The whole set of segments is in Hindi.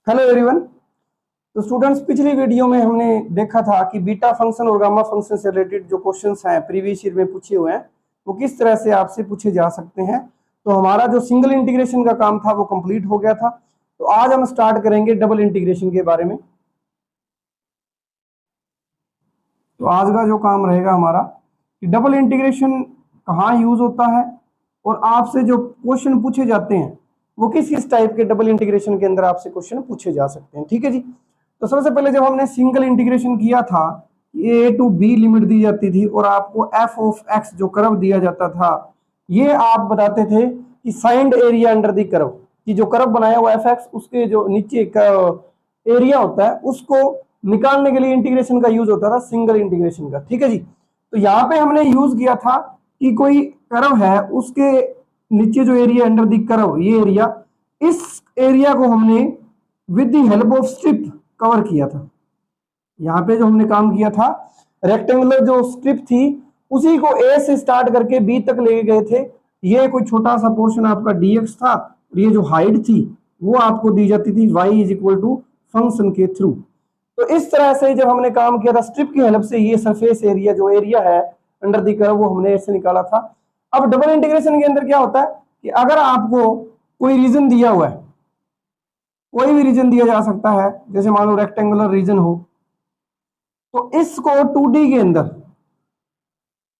Hello everyone. तो स्टूडेंट्स, पिछली वीडियो में हमने देखा था कि बीटा फंक्शन और गामा फंक्शन से रिलेटेड जो क्वेश्चंस हैं प्रीवियस ईयर में पूछे हुए हैं वो किस तरह से आपसे पूछे जा सकते हैं। तो हमारा जो सिंगल इंटीग्रेशन का काम था वो कंप्लीट हो गया था। तो आज हम स्टार्ट करेंगे डबल इंटीग्रेशन के बारे में। तो आज का जो काम रहेगा हमारा कि डबल इंटीग्रेशन कहाँ यूज होता है और आपसे जो क्वेश्चन पूछे जाते हैं वो किस किस टाइप के डबल इंटीग्रेशन के अंदर आपसे क्वेश्चन पूछे जा सकते हैं। ठीक है जी। तो सबसे पहले जब हमने सिंगल इंटीग्रेशन किया था, ए टू बी लिमिट दी जाती थी और आपको एफ ऑफ एक्स जो कर्व दिया जाता था, ये आप बताते थे कि signed area under the curve, कि जो कर्व बनाया हुआ एफ एक्स उसके जो नीचे का एरिया होता है उसको निकालने के लिए इंटीग्रेशन का यूज होता था, सिंगल इंटीग्रेशन का। ठीक है जी। तो यहाँ पे हमने यूज किया था कि कोई कर्व है उसके नीचे जो एरिया अंडर दी कर्व, ये एरिया, इस एरिया को हमने with the help of strip cover किया था। यहाँ पे जो हमने काम किया था, रेक्टेंगुलर जो स्ट्रिप थी उसी को ए से स्टार्ट करके बी तक ले गए थे। ये कोई छोटा सा पोर्शन आपका dx था और ये जो हाइट थी वो आपको दी जाती थी y is equal to function के थ्रू। तो इस तरह से जब हमने काम किया था स्ट्रिप की हेल्प से, ये सरफेस एरिया जो एरिया है अंडर दी कर्व वो हमने ऐसे निकाला था। अब डबल इंटीग्रेशन के अंदर क्या होता है कि अगर आपको कोई रीजन दिया हुआ है, कोई भी रीजन दिया जा सकता है, जैसे मान लो रेक्टेंगुलर रीजन हो, तो इसको 2D के अंदर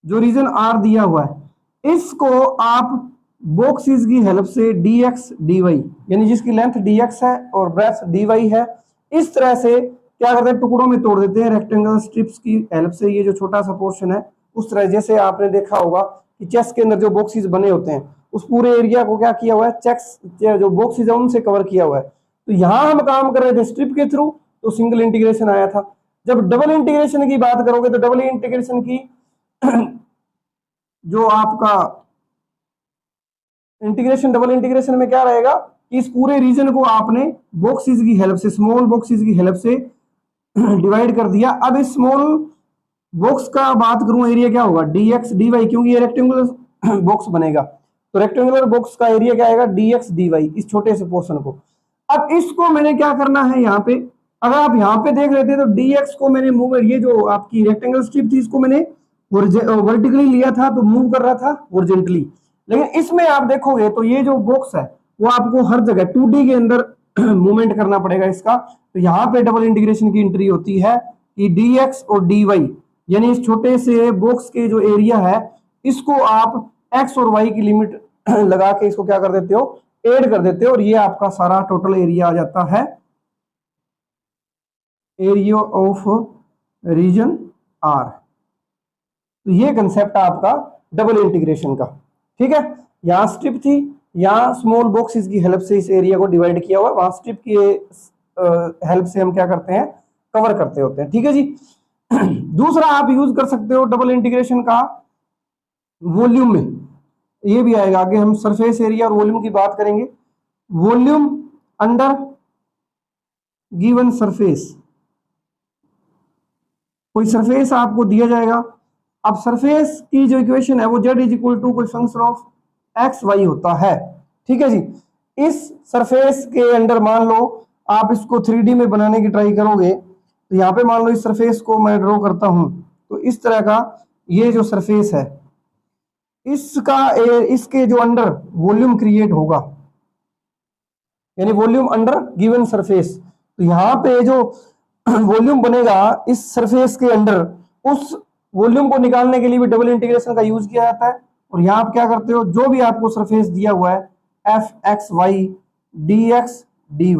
जो रीजन आर दिया हुआ है इसको आप बॉक्सेस की हेल्प से dx dy, यानी जिसकी लेंथ dx है और ब्रेथ dy है, इस तरह से क्या करते हैं, टुकड़ों में तोड़ देते हैं रेक्टेंगल स्ट्रिप्स की हेल्प से। ये जो छोटा सा पोर्शन है उस तरह, जैसे आपने देखा होगा कि चेस के अंदर जो बॉक्सेस बने होते हैं उस पूरे एरिया को क्या किया हुआ है, चेक्स जो बॉक्सेस है उनसे कवर किया हुआ है। तो यहाँ हम काम कर रहे थे स्ट्रिप के थ्रू, तो सिंगल इंटीग्रेशन आया था। जब डबल इंटीग्रेशन की बात करोगे तो डबल इंटीग्रेशन की जो आपका इंटीग्रेशन, डबल इंटीग्रेशन में क्या रहेगा कि इस पूरे रीजन को आपने बॉक्सेस की हेल्प से, स्मॉल बॉक्सेस की हेल्प से डिवाइड कर दिया। अब इस स्मॉल बॉक्स का बात करूं, एरिया क्या होगा dx dy, क्योंकि ये रेक्टेंगुलर बॉक्स बनेगा। तो रेक्टेंगुलर बॉक्स का एरिया क्या आएगा dx dy, इस छोटे से पोर्शन को। अब इसको मैंने क्या करना है, यहाँ पे अगर आप यहाँ पे देख रहे थे तो dx को मैंने मूव, ये जो आपकी रेक्टेंगल स्ट्रिप थी इसको मैंने वर्टिकली लिया था तो मूव कर रहा था हॉरिजॉन्टली। लेकिन इसमें आप देखोगे तो ये जो बॉक्स है वो आपको हर जगह 2D के अंदर मूवमेंट करना पड़ेगा इसका। तो यहाँ पे डबल इंटीग्रेशन की एंट्री होती है कि dx और dy, यानी इस छोटे से बॉक्स के जो एरिया है इसको आप x और y की लिमिट लगा के इसको क्या कर देते हो, ऐड कर देते हो, और ये आपका सारा टोटल एरिया आ जाता है एरिया ऑफ रीजन आर। तो ये कंसेप्ट आपका डबल इंटीग्रेशन का। ठीक है, यहाँ स्ट्रिप थी, यहाँ स्मॉल बॉक्सेस की हेल्प से इस एरिया को डिवाइड किया हुआ, वहां स्ट्रिप की हेल्प से हम क्या करते हैं, कवर करते होते हैं। ठीक है जी। दूसरा आप यूज कर सकते हो डबल इंटीग्रेशन का वॉल्यूम में, ये भी आएगा आगे, हम सरफेस एरिया और वॉल्यूम की बात करेंगे। वॉल्यूम अंडर गिवन सरफेस, कोई सरफेस आपको दिया जाएगा। अब सरफेस की जो इक्वेशन है वो z इज इक्वल टू कोई फंक्शन ऑफ एक्स वाई होता है। ठीक है जी। इस सरफेस के अंडर मान लो आप इसको 3D में बनाने की ट्राई करोगे, तो यहाँ पे मान लो इस सरफेस को मैं ड्रॉ करता हूं, तो इस तरह का ये जो सरफेस है इसका इसके जो अंडर वॉल्यूम क्रिएट होगा, यानी वॉल्यूम अंडर गिवन सरफेस। तो यहाँ पे जो वॉल्यूम बनेगा इस सरफेस के अंडर, उस वॉल्यूम को निकालने के लिए भी डबल इंटीग्रेशन का यूज किया जाता है। और यहाँ आप क्या करते हो, जो भी आपको सरफेस दिया हुआ है f x y dx dy,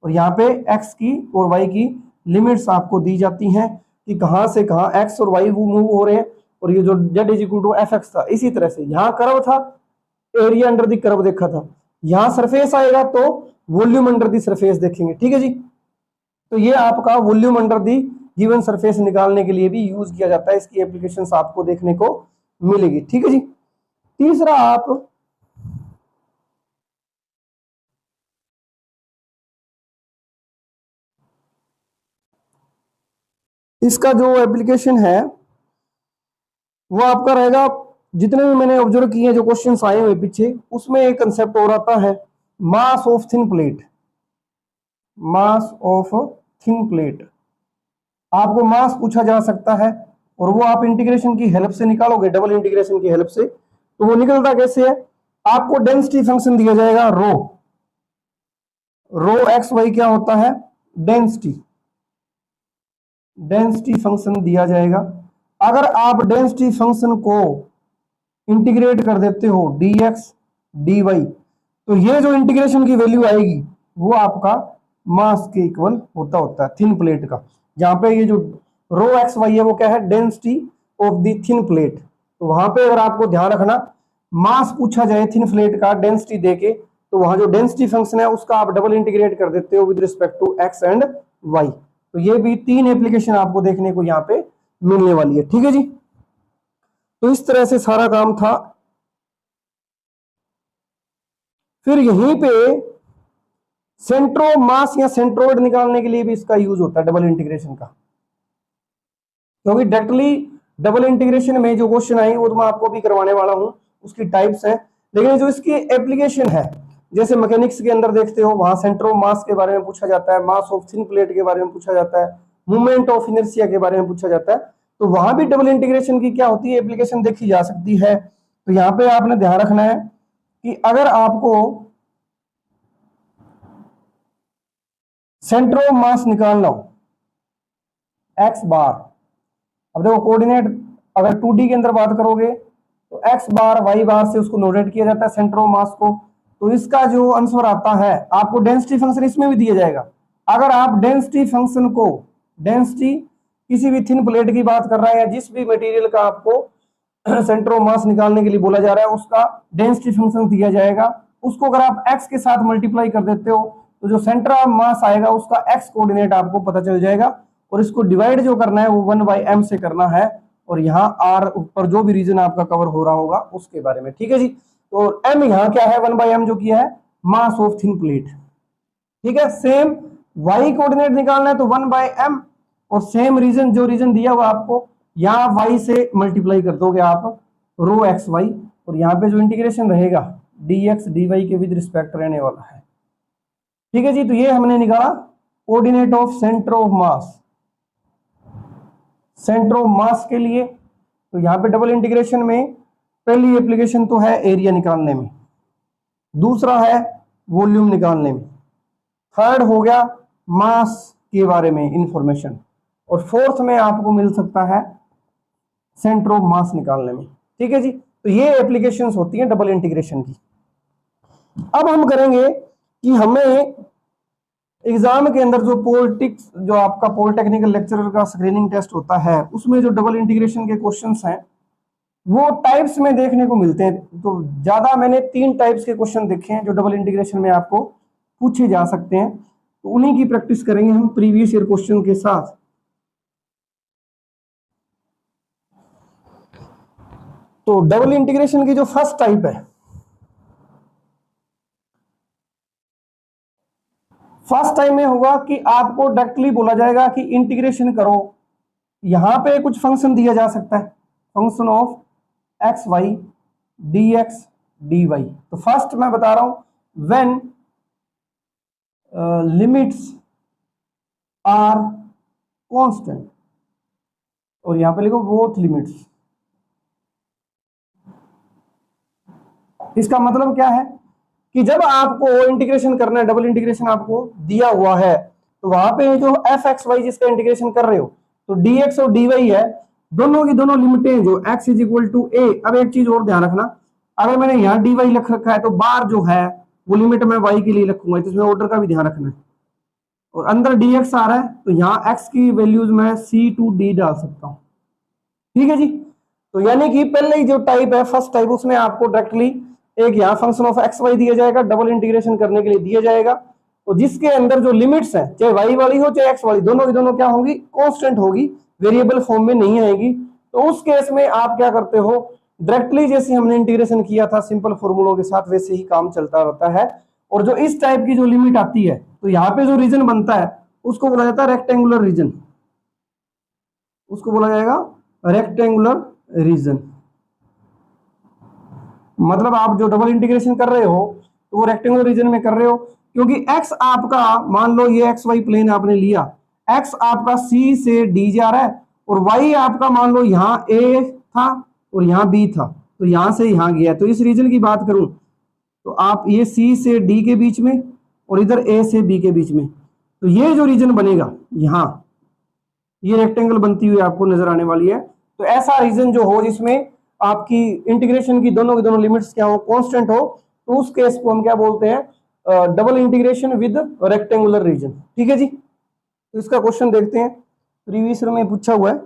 और यहाँ पे x की और y की लिमिट्स आपको दी जाती हैं कि कहां से कहां x और y वो मूव हो रहे हैं। और ये जो z is equal to f x था, इसी तरह से यहाँ कर्व था, एरिया अंडर दी कर्व देखा था, यहाँ सरफेस आएगा तो वॉल्यूम अंडर दी सरफेस देखेंगे। ठीक है जी। तो ये आपका volume under the given surface निकालने के लिए भी यूज किया जाता है, इसकी एप्लीकेशंस आपको देखने को मिलेगी। ठीक है जी। तीसरा आप इसका जो एप्लीकेशन है वो आपका रहेगा, जितने भी मैंने ऑब्जर्व किए जो क्वेश्चंस आए हुए पीछे, उसमें एक कंसेप्ट और आता है mass of thin plate. Mass of thin plate. आपको मास पूछा जा सकता है और वो आप इंटीग्रेशन की हेल्प से निकालोगे, डबल इंटीग्रेशन की हेल्प से। तो वो निकलता कैसे है, आपको डेंसिटी फंक्शन दिया जाएगा रो, रो एक्स वाई क्या होता है, डेंसिटी, डेंसिटी फंक्शन दिया जाएगा। अगर आप डेंसिटी फंक्शन को इंटीग्रेट कर देते हो dx dy, तो ये जो इंटीग्रेशन की वैल्यू आएगी वो आपका मास के इक्वल होता है थिन प्लेट का। जहां पे ये जो रो एक्स वाई है वो क्या है, density of the thin plate. तो वहां पे अगर आपको ध्यान रखना, मास पूछा जाए थिन प्लेट का डेंसिटी देके, तो वहां जो डेंसिटी फंक्शन है उसका आप डबल इंटीग्रेट कर देते हो with respect to x and y. तो ये भी 3 एप्लीकेशन आपको देखने को यहाँ पे मिलने वाली है। ठीक है जी, तो इस तरह से सारा काम था। फिर यहीं पे सेंट्रो मास या सेंट्रोइड निकालने के लिए भी इसका यूज होता है डबल इंटीग्रेशन का, क्योंकि डायरेक्टली डबल इंटीग्रेशन में जो क्वेश्चन आई वो तो मैं आपको भी करवाने वाला हूं, उसकी टाइप्स हैं। लेकिन जो इसकी एप्लीकेशन है, जैसे मैकेनिक्स के अंदर देखते हो वहां सेंट्रो मास के बारे में पूछा जाता है, मास ऑफ थिन प्लेट के बारे में पूछा जाता है, मूवमेंट ऑफ इनर्शिया के बारे में पूछा जाता है। तो वहां भी डबल इंटीग्रेशन की क्या होती है, एप्लीकेशन देखी जा सकती है। तो यहाँ पे आपने ध्यान रखना है कि अगर आपको सेंट्रो मास निकालना हो एक्स बार, अब देखो कोऑर्डिनेट अगर 2D के अंदर बात करोगे तो एक्स बार वाई बार से उसको नोटेट किया जाता है सेंट्रो मास को। तो इसका जो आंसर आता है, आपको डेंसिटी फंक्शन इसमें भी दिया जाएगा। अगर आप डेंसिटी फंक्शन को, डेंसिटी किसी भी थिन प्लेट की बात कर रहा है या जिस भी मटेरियल का आपको सेंट्रो मास निकालने के लिए बोला जा रहा है उसका डेंसिटी फंक्शन दिया जाएगा, उसको अगर आप एक्स के साथ मल्टीप्लाई कर देते हो तो जो सेंटर ऑफ मास आएगा उसका एक्स कोऑर्डिनेट आपको पता चल जाएगा। और इसको डिवाइड जो करना है वो 1/m से करना है, और यहाँ r ऊपर जो भी रीजन आपका कवर हो रहा होगा उसके बारे में। ठीक है जी, तो m यहाँ क्या है, 1/m जो किया है मास ऑफ थिन प्लेट। ठीक है, सेम y कोऑर्डिनेट निकालना है तो 1/m, और सेम रीजन जो रीजन दिया हुआ आपको यहाँ y से मल्टीप्लाई कर दोगे आप रो एक्स वाई, और यहाँ पे जो इंटीग्रेशन रहेगा dx dy के विद रिस्पेक्ट रहने वाला है। ठीक है जी, तो ये हमने निकाला coordinate of centre of mass, centre of mass के लिए। तो यहाँ पे डबल इंटीग्रेशन में पहली एप्लीकेशन तो है एरिया निकालने में, दूसरा है वॉल्यूम निकालने में, थर्ड हो गया मास के बारे में इंफॉर्मेशन, और फोर्थ में आपको मिल सकता है सेंटर ऑफ मास निकालने में। ठीक है जी, तो ये एप्लीकेशंस होती हैं डबल इंटीग्रेशन की। अब हम करेंगे कि हमें एग्जाम के अंदर जो पॉलिटिक्स, जो आपका पॉलिटेक्निकल लेक्चरर का स्क्रीनिंग टेस्ट होता है उसमें जो डबल इंटीग्रेशन के क्वेश्चंस हैं वो टाइप्स में देखने को मिलते हैं। तो ज्यादा मैंने 3 टाइप्स के क्वेश्चन देखे हैं जो डबल इंटीग्रेशन में आपको पूछे जा सकते हैं, तो उन्हीं की प्रैक्टिस करेंगे हम प्रीवियस ईयर क्वेश्चन के साथ। तो डबल इंटीग्रेशन की जो फर्स्ट टाइप है, फर्स्ट टाइम में होगा कि आपको डायरेक्टली बोला जाएगा कि इंटीग्रेशन करो, यहां पे कुछ फंक्शन दिया जा सकता है, function of x y dx dy। तो फर्स्ट मैं बता रहा हूं व्हेन लिमिट्स आर कांस्टेंट, और यहां पे लिखो बोथ लिमिट्स। इसका मतलब क्या है कि जब आपको इंटीग्रेशन करना है, डबल इंटीग्रेशन आपको दिया हुआ है, तो वहां पे जो एफ एक्स वाई जिसका इंटीग्रेशन कर रहे हो, तो dx और dy है, दोनों की दोनों लिमिटें जो x is equal to a। अब एक चीज और ध्यान रखना, अगर मैंने यहाँ dy लिख रखा है तो बार जो है वो लिमिट मैं y के लिए रखूंगा, तो इसमें ऑर्डर का भी ध्यान रखना है। और अंदर dx आ रहा है तो यहाँ x की वैल्यूज मैं c to d डाल सकता हूँ। ठीक है जी, तो यानी कि पहले ही जो टाइप है फर्स्ट टाइप, उसमें आपको डायरेक्टली एक यहाँ फंक्शन ऑफ एक्स वाई दिया जाएगा, डबल इंटीग्रेशन करने के लिए दिया जाएगा, तो जिसके अंदर जो लिमिट्स हैं चाहे वाई वाली हो चाहे एक्स वाली, दोनों की दोनों क्या होंगी, कांस्टेंट होगी, वेरिएबल फॉर्म में नहीं आएगी। तो उस केस में आप क्या करते हो, डायरेक्टली जैसे हमने इंटीग्रेशन किया था सिंपल फॉर्मूलों के साथ वैसे ही काम चलता रहता है। और जो इस टाइप की जो लिमिट आती है तो यहाँ पे जो रीजन बनता है उसको बोला जाता है रेक्टेंगुलर रीजन, उसको बोला जाएगा रेक्टेंगुलर रीजन। मतलब आप जो डबल इंटीग्रेशन कर रहे हो तो वो रेक्टेंगुलर रीजन में कर रहे हो, क्योंकि x आपका मान लो ये एक्स वाई प्लेन आपने लिया, x आपका c से d जा रहा है और y आपका मान लो यहाँ a था और यहाँ b था, तो यहां से यहां गया। तो इस रीजन की बात करूं तो आप ये c से d के बीच में और इधर a से b के बीच में, तो ये जो रीजन बनेगा यहाँ, ये रेक्टेंगल बनती हुई आपको नजर आने वाली है। तो ऐसा रीजन जो हो जिसमें आपकी इंटीग्रेशन की दोनों लिमिट्स क्या हो, कांस्टेंट हो, तो उस केस को हम क्या बोलते हैं, double integration with rectangular reason. ठीक है जी। तो इसका क्वेश्चन देखते हैं, प्रीवियस ईयर में पूछा हुआ है।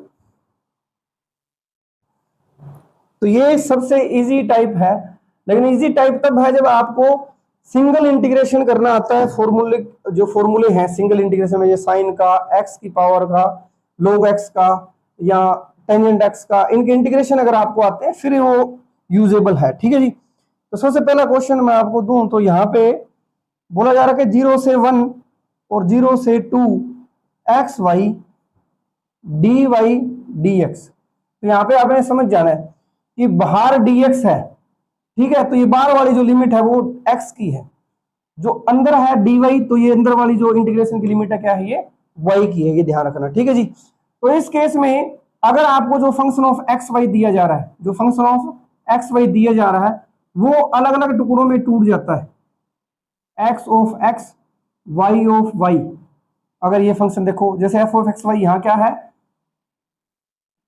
तो ये सबसे इजी टाइप है, लेकिन इजी टाइप तब है जब आपको सिंगल इंटीग्रेशन करना आता है। फॉर्मूले जो फॉर्मूले हैं सिंगल इंटीग्रेशन में, ये साइन का, एक्स की पावर का, log x का या टेंजेंट x का, इनके इंटीग्रेशन अगर आपको आते हैं फिर वो यूजेबल है। ठीक है जी। तो सबसे पहला क्वेश्चन मैं आपको दूं तो यहाँ पे बोला जा रहा है कि 0 से 1 और 0 से 2 x y d y d x. तो यहाँ पे आपने समझ जाना है कि बाहर dx है, ठीक है, तो ये बाहर वाली जो लिमिट है वो x की है, जो अंदर है dy, तो ये अंदर वाली जो इंटीग्रेशन की लिमिट है क्या है, ये y की है, ये ध्यान रखना। ठीक है जी। तो इस केस में अगर आपको जो फंक्शन ऑफ एक्स वाई दिया जा रहा है, जो फंक्शन ऑफ एक्स वाई दिया जा रहा है वो अलग अलग टुकड़ों में टूट जाता है, x of x, y of y. अगर ये फंक्शन देखो जैसे एफ ऑफ एक्स वाई, यहाँ क्या है,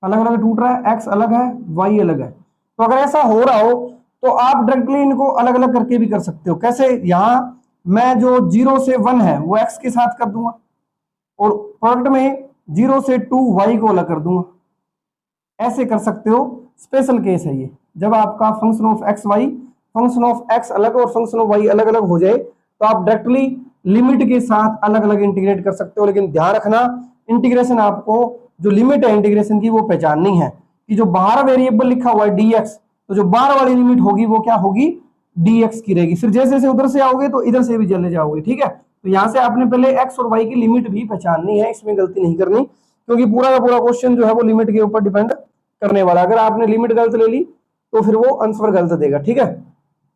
अलग अलग टूट रहा है, एक्स अलग है वाई अलग है। तो अगर ऐसा हो रहा हो तो आप डायरेक्टली इनको अलग अलग करके भी कर सकते हो। कैसे, यहां मैं जो 0 से 1 है वो एक्स के साथ कर दूंगा और प्रोडक्ट में 0 से 2 वाई को अलग कर दूंगा, ऐसे कर सकते हो। स्पेशल केस है ये, जब आपका function of x y, function of x अलग और फंक्शन ऑफ वाई अलग अलग हो जाए तो आप डायरेक्टली लिमिट के साथ अलग अलग इंटीग्रेट कर सकते हो। लेकिन ध्यान रखना, इंटीग्रेशन आपको जो लिमिट है इंटीग्रेशन की वो पहचाननी है कि जो बाहर वेरिएबल लिखा हुआ है dx, तो जो बाहर वाली लिमिट होगी वो क्या होगी, dx की रहेगी। फिर जैसे जैसे उधर से आओगे तो इधर से भी चले जाओगे। ठीक है। तो यहां से आपने पहले x और y की लिमिट भी पहचाननी है, इसमें गलती नहीं करनी, क्योंकि पूरा का पूरा क्वेश्चन जो है वो लिमिट के ऊपर डिपेंड करने वाला। अगर आपने लिमिट गलत ले ली तो फिर वो आंसर गलत देगा। ठीक है।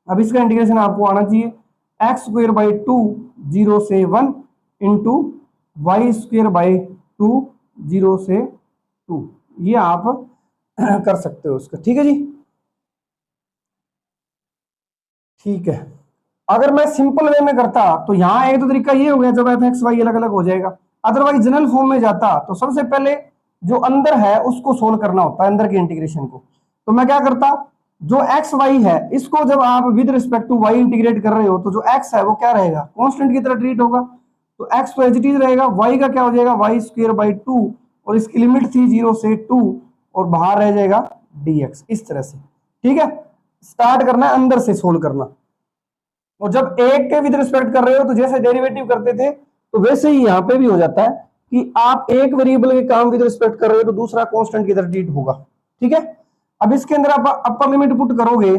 अब इसका इंटीग्रेशन आपको आना चाहिए, एक्स स्क्वायर बाई 2 0 से 1 इंटू वाई स्क्वायर बाई 2 0 से 2, ये आप कर सकते हो उसका। ठीक है जी। ठीक है। अगर मैं सिंपल वे में करता तो यहां एक तो तरीका ये हो गया, जब एफ एक्स वाई अलग अलग हो जाएगा। अदरवाइज जनरल फॉर्म में जाता तो सबसे पहले जो अंदर है उसको सोल्व करना होता है, अंदर के इंटीग्रेशन को। तो मैं क्या करता, जो एक्स वाई है इसको जब आप with respect to y integrate कर रहे हो तो जो एक्स है वो क्या रहेगा, कांस्टेंट की तरह ट्रीट होगा। तो एक्स तो एज इट इज रहेगा, वाई का क्या हो जाएगा, वाई स्क्वायर बाई 2, और इसकी लिमिट थी 0 से 2 और बाहर रह जाएगा dx, इस तरह से। ठीक है। स्टार्ट करना है अंदर से सोल्व करना, और जब एक के विद रिस्पेक्ट कर रहे हो तो जैसे डेरिवेटिव करते थे तो वैसे ही यहां पे भी हो जाता है कि आप एक वेरिएबल के काम विद रिस्पेक्ट कर रहे हो तो दूसरा कांस्टेंट की तरह ट्रीट होगा। ठीक है। अब इसके अंदर आप अपर लिमिट पुट करोगे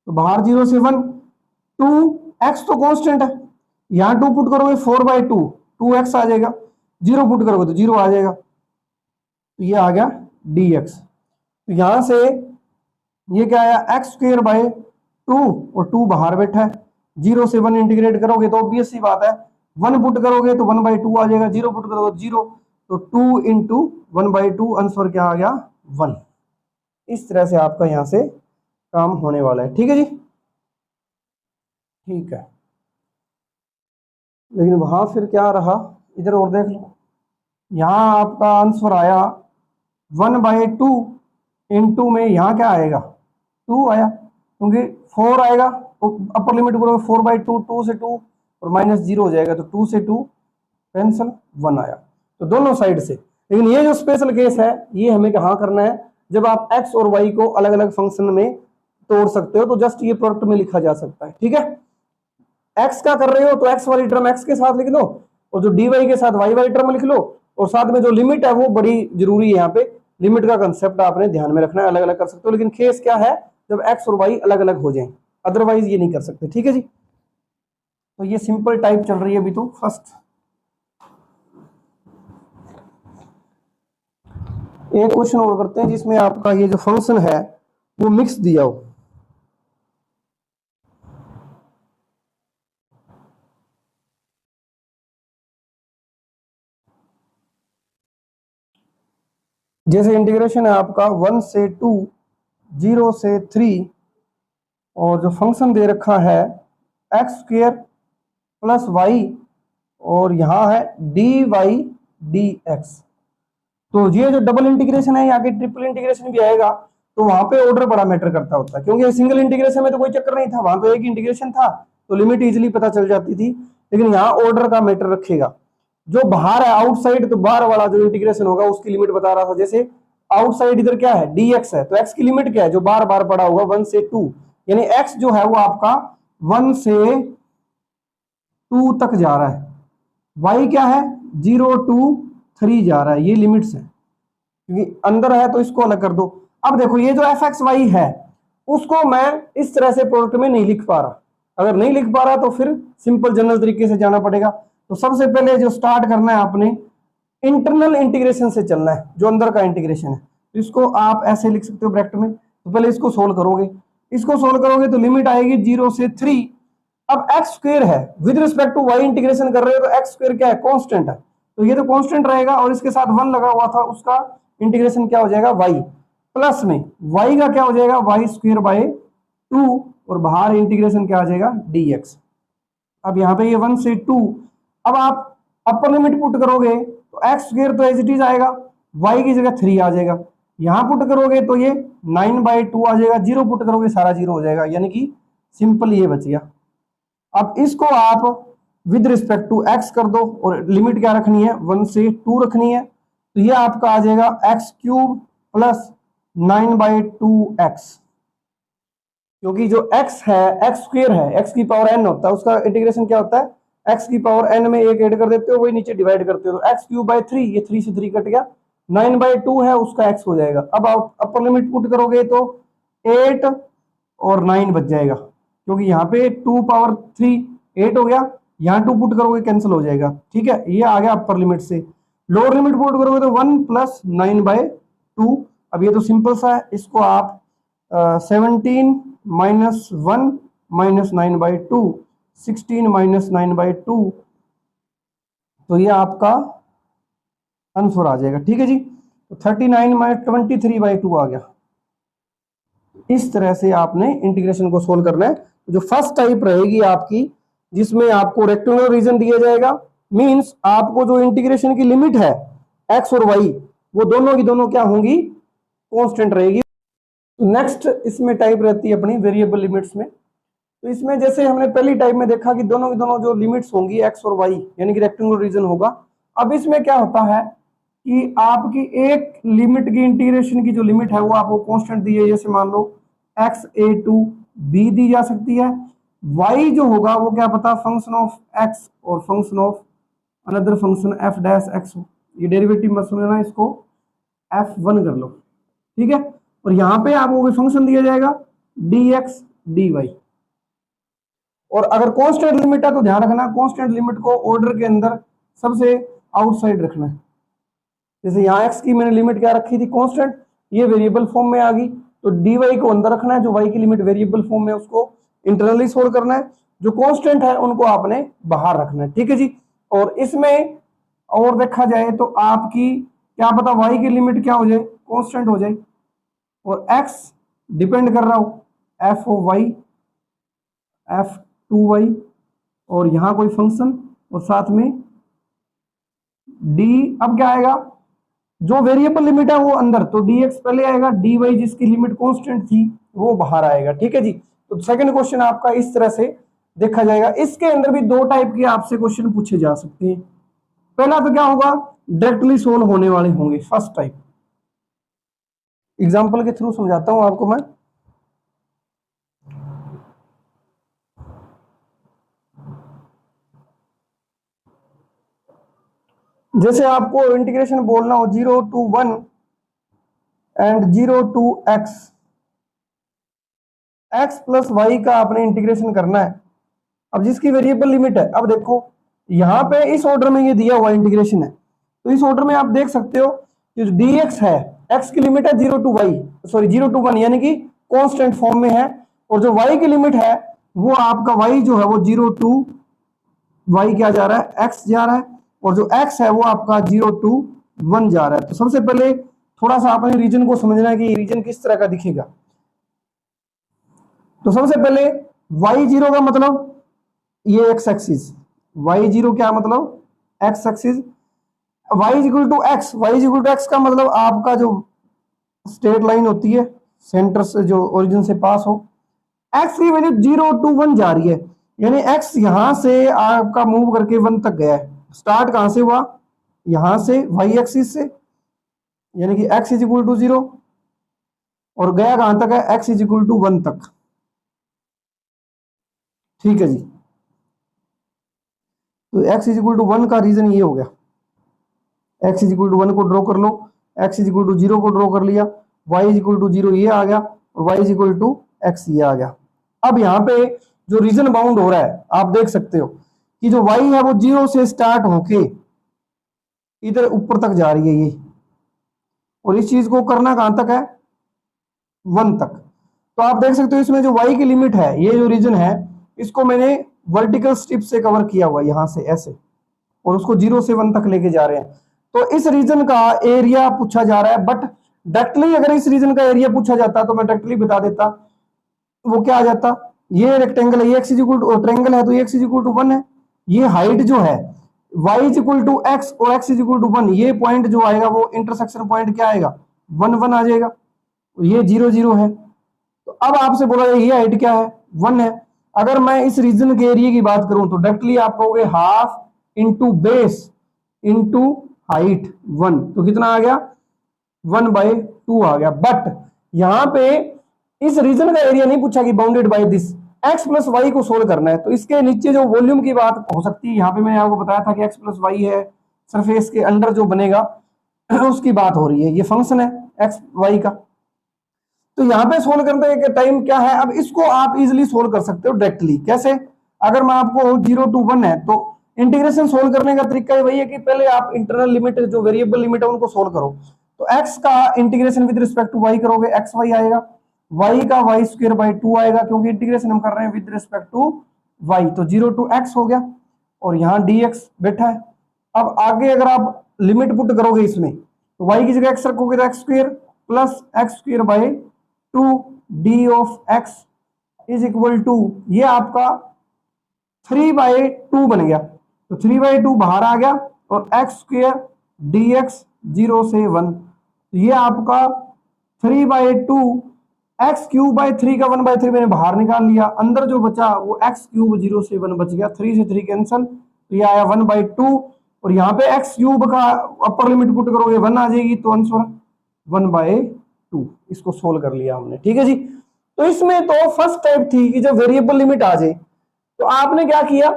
तो बाहर 0 से 1 2, एक्स तो कांस्टेंट है, यहां 2 पुट करोगे 4 बाई 2 2x आ जाएगा, 0 पुट करोगे तो 0 आ जाएगा, तो ये आ गया dx। तो यहां से ये क्या आया, एक्स स्क्वायर बाय 2 और 2 बाहर बैठा है, 0 से 1 इंटीग्रेट करोगे तो ऑब्वियस सी बात है 1 पुट करोगे तो 1 बाई 2 आ जाएगा, 0 पुट करोगे 0, तो 2 इंटू 1 बाई 2 आंसर क्या आ गया 1। इस तरह से आपका यहां से काम होने वाला है। ठीक है जी। ठीक है। लेकिन वहां फिर क्या रहा, इधर और देख लो, यहां आपका आंसर आया 1 बाई 2 इंटू में यहाँ क्या आएगा 2 आया, क्योंकि 4 आएगा तो अपर लिमिट करोगे 4 बाई 2, 2 से 2 और माइनस 0 हो जाएगा, तो 2 से 2 कैंसल 1 आया, तो दोनों साइड से। लेकिन ये जो स्पेशल केस है ये हमें कहाँ करना है, जब आप x और y को अलग अलग फंक्शन में तोड़ सकते हो तो जस्ट ये प्रोडक्ट में लिखा जा सकता है। ठीक है। x का कर रहे हो तो x वाली टर्म x के साथ लिख लो और जो dy के साथ y वाली टर्म लिख लो, और साथ में जो लिमिट है वो बड़ी जरूरी है, यहाँ पे लिमिट का कंसेप्ट आपने ध्यान में रखना है। अलग अलग कर सकते हो, लेकिन केस क्या है जब x और y अलग अलग हो जाएं, अदरवाइज ये नहीं कर सकते। ठीक है जी। तो ये सिंपल टाइप चल रही है अभी तो फर्स्ट। एक क्वेश्चन और करते हैं जिसमें आपका ये जो फंक्शन है वो मिक्स दिया हो। जैसे इंटीग्रेशन है आपका 1 से 2, 0 से 3, और जो फंक्शन दे रखा है एक्स स्क्वेयर प्लस वाई, और यहाँ है डी वाई डी एक्स। तो ये जो डबल इंटीग्रेशन है, यहाँ के ट्रिपल इंटीग्रेशन भी आएगा, तो वहां पे ऑर्डर बड़ा मैटर करता होता है, क्योंकि सिंगल इंटीग्रेशन में तो कोई चक्कर नहीं था, वहां तो एक इंटीग्रेशन था तो लिमिट इजीली पता चल जाती थी, लेकिन यहाँ ऑर्डर का मैटर रखेगा। जो बाहर है आउटसाइड, तो बाहर वाला जो इंटीग्रेशन होगा उसकी लिमिट बता रहा था। जैसे आउटसाइड इधर क्या है, dx है, तो x की लिमिट क्या है, जो बार बार पड़ा होगा 1 से 2, यानी x जो है वो आपका 1 से 2 तक जा रहा है, y क्या है 0 to 3 जा रहा है, ये लिमिट्स है, क्योंकि अंदर है तो इसको अलग कर दो। अब देखो ये जो fxy है उसको मैं इस तरह से प्रोडक्ट में नहीं लिख पा रहा, अगर नहीं लिख पा रहा तो फिर सिंपल जनरल तरीके से जाना पड़ेगा। तो सबसे पहले जो स्टार्ट करना है आपने इंटरनल इंटीग्रेशन से चलना है, जो अंदर का इंटीग्रेशन है, तो इसको आप ऐसे लिख सकते हो ब्रैकेट में। तो पहले इसको सोल्व करोगे, इसको सोल्व करोगे तो लिमिट आएगी 0 से 3। अब एक्स स्क्वायर है, with respect to y integration कर रहे हो, तो एक्स स्क्वायर क्या है, कांस्टेंट है, तो ये तो कांस्टेंट रहेगा, और इसके साथ 1 लगा हुआ था, उसका इंटीग्रेशन क्या हो जाएगा वाई, प्लस में वाई का क्या हो जाएगा वाई स्क्वायर बाय 2, और बाहर इंटीग्रेशन क्या आ जाएगा dx। अब यहाँ पे ये 1 से 2, अब आप अपर लिमिट पुट करोगे तो एक्स स्क्वायर तो एज इट इज आएगा, y की जगह 3 आ जाएगा, यहां पुट करोगे तो ये 9/2 आ जाएगा, 0 पुट करोगे सारा 0 हो जाएगा, यानी कि सिंपल ये बच गया। अब इसको आप विद रिस्पेक्ट टू x कर दो, और लिमिट क्या रखनी है 1 से 2 रखनी है, तो ये आपका आ जाएगा x³ प्लस 9/2x, क्योंकि जो x है x स्क्वायर है, x की पावर n होता है, उसका इंटीग्रेशन क्या होता है x की पावर n में एक ऐड कर देते हो, वही नीचे डिवाइड करते हो, तो x³/3, ये 3 से 3 कट गया, 9/2 है उसका x हो जाएगा। अब आप अपर लिमिट पुट करोगे तो 8 और 9 बच जाएगा, क्योंकि यहाँ पे 2 पावर 3 8 हो गया, यहाँ 2 पुट करोगे कैंसिल हो जाएगा, ठीक है, ये आ गया अपर लिमिट से। लोअर लिमिट पुट करोगे तो 1 प्लस 9/2। अब ये तो सिंपल सा है, इसको आप 17 माइनस 1 माइनस 9/2, 16 माइनस 9/2, तो ये आपका आंसर आ जाएगा, ठीक है जी। तो 39 माइनस 23/2 आ गया। इस तरह से आपने इंटीग्रेशन को सोल्व करना है। जो फर्स्ट टाइप रहेगी आपकी, जिसमें आपको रेक्टेंगुलर रीजन दिया जाएगा, मींस आपको जो इंटीग्रेशन की लिमिट है एक्स और वाई, वो दोनों की दोनों क्या होंगी, कांस्टेंट रहेगी। नेक्स्ट इसमें टाइप रहती है अपनी वेरिएबल लिमिट्स में। तो इसमें जैसे हमने पहली टाइप में देखा कि दोनों की दोनों जो लिमिट्स होंगी एक्स और वाई, यानी कि रेक्टेंगुलर रीजन होगा। अब इसमें क्या होता है कि आपकी एक लिमिट की इंटीग्रेशन की जो लिमिट है वो आपको कांस्टेंट दी है, जैसे मान लो x(a)(b) दी जा सकती है। y जो होगा वो क्या पता फंक्शन ऑफ x और function of another function f'(x), ये डेरिवेटिव मत समझना, इसको f1 कर लो, ठीक है। और यहाँ पे आपको कोई फंक्शन दिया जाएगा dx dy, और अगर कांस्टेंट लिमिट है तो ध्यान रखना कांस्टेंट लिमिट को ऑर्डर के अंदर सबसे आउटसाइड रखना है। जैसे यहाँ x की मैंने लिमिट क्या रखी थी कांस्टेंट, ये वेरिएबल फॉर्म में आ गई, तो dy को अंदर रखना है, जो y की लिमिट वेरिएबल फॉर्म में उसको इंटरनली सोल्व करना है, जो कांस्टेंट है उनको आपने बाहर रखना है, ठीक है जी। और इसमें और देखा जाए तो आपकी क्या पता y की लिमिट क्या हो जाए, कांस्टेंट हो जाए, और x डिपेंड कर रहा हो f(y), f(2y), और यहाँ कोई फंक्शन, और साथ में d। अब क्या आएगा, जो वेरिएबल लिमिट है वो अंदर, तो dx पहले आएगा, dy जिसकी लिमिट कांस्टेंट थी वो बाहर आएगा, ठीक है जी। तो सेकंड क्वेश्चन आपका इस तरह से देखा जाएगा। इसके अंदर भी दो टाइप के आपसे क्वेश्चन पूछे जा सकते हैं। पहला तो क्या होगा, डायरेक्टली सोल्व होने वाले होंगे, फर्स्ट टाइप। एग्जाम्पल के थ्रू समझाता हूं आपको मैं। जैसे आपको इंटीग्रेशन बोलना हो 0 to 1 and 0 to x, x plus y का आपने इंटीग्रेशन करना है। अब जिसकी वेरिएबल लिमिट है, अब देखो यहाँ पे इस ऑर्डर में ये दिया हुआ इंटीग्रेशन है, तो इस ऑर्डर में आप देख सकते हो कि जो dx है, x की लिमिट है 0 to y, सॉरी 0 to 1, यानी कि कांस्टेंट फॉर्म में है, और जो y की लिमिट है वो आपका y जो है वो 0 to y क्या जा रहा है, x जा रहा है, और जो x है वो आपका 0 to 1 जा रहा है। तो सबसे पहले थोड़ा सा आपने रीजन को समझना है कि रीजन किस तरह का दिखेगा। तो सबसे पहले y0 का मतलब ये एक्स एक्सिस, y0 क्या मतलब x axis, y is equal to x, y is equal to x का मतलब आपका जो स्ट्रेट लाइन होती है सेंटर से जो ओरिजिन से पास हो, x की वैल्यू 0 to 1 जा रही है, यानी x यहां से आपका मूव करके 1 तक गया है। स्टार्ट कहां से हुआ, यहां से y एक्सिस से, यानी कि x इज इक्वल टू 0 और गया कहां तक है, x इज इक्वल टू 1 तक। ठीक है जी, तो x इज इक्वल टू 1 का रीजन ये हो गया। x इज इक्वल टू 1 को ड्रॉ कर लो, x इज इक्वल टू 0 को ड्रॉ कर लिया, y इज इक्वल टू 0 ये आ गया और y is equal to x ये आ गया। अब यहाँ पे जो रीजन बाउंड हो रहा है आप देख सकते हो कि जो y है वो 0 से स्टार्ट होके इधर ऊपर तक जा रही है ये, और इस चीज को करना कहां तक है, 1 तक। तो आप देख सकते हो इसमें जो y की लिमिट है, ये जो रीजन है इसको मैंने वर्टिकल स्ट्रिप से कवर किया हुआ यहां से ऐसे, और उसको 0 से 1 तक लेके जा रहे हैं। तो इस रीजन का एरिया पूछा जा रहा है, बट डायरेक्टली अगर इस रीजन का एरिया पूछा जाता तो मैं डायरेक्टली बता देता, वो क्या आ जाता, ये रेक्टेंगल है, ये x is equal to triangle है तो ये x इज इक्वल टू 1 है, ये हाइट जो है y is equal to x और x इज इक्वल टू 1, ये पॉइंट जो आएगा वो इंटरसेक्शन पॉइंट क्या आएगा, 1 1 आ जाएगा, ये 0 0 है। तो अब आपसे बोला जाए ये हाइट क्या है, 1 है। अगर मैं इस रीजन के एरिया की बात करूं तो डायरेक्टली आप कहोगे half into base into height 1, तो कितना आ गया 1/2 आ गया। बट यहां पे इस रीजन का एरिया नहीं पूछा कि bounded by this, x plus y को सोल्व करना है। तो इसके नीचे जो वॉल्यूम की बात हो सकती है, यहाँ पे मैंने आपको बताया था कि x प्लस वाई है, सरफेस के अंडर जो बनेगा उसकी बात हो रही है, ये फंक्शन है x y का। तो यहाँ पे सोल्व करने के टाइम क्या है, अब इसको आप इजिली सोल्व कर सकते हो डायरेक्टली। कैसे, अगर मैं आपको 0 to 1 है तो इंटीग्रेशन सोल्व करने का तरीका वही है कि पहले आप इंटरनल लिमिट जो वेरिएबल लिमिट है उनको सोल्व करो। तो x का integration with respect to y करोगे, एक्स वाई आएगा, y का y स्क्वायर बाई 2 आएगा, क्योंकि इंटीग्रेशन हम कर रहे हैं विद रिस्पेक्ट टू y, तो 0 to x हो गया और यहाँ dx बैठा है। अब आगे अगर आप लिमिट पुट करोगे इसमें तो y की जगह x रखोगे तो x square plus x square by 2 d of x is equal to, ये आपका 3/2 बन गया, तो 3/2 बाहर आ गया और एक्स स्क्वायर dx 0 से 1, तो ये आपका 3/2 एक्स क्यूब बाई 3 का 1/3 मैंने बाहर निकाल लिया, अंदर जो बचा वो एक्स क्यूब 0 से 1 बच गया, 3 से 3 कैंसल, तो ये आया 1/2 और यहाँ पे एक्स क्यूब का अपर लिमिट पुट करोगे 1 आ जाएगी, तो आंसर 1/2। इसको सोल्व कर लिया हमने। ठीक है जी, तो इसमें तो फर्स्ट टाइप थी कि जब वेरिएबल लिमिट आ जाए तो आपने क्या किया,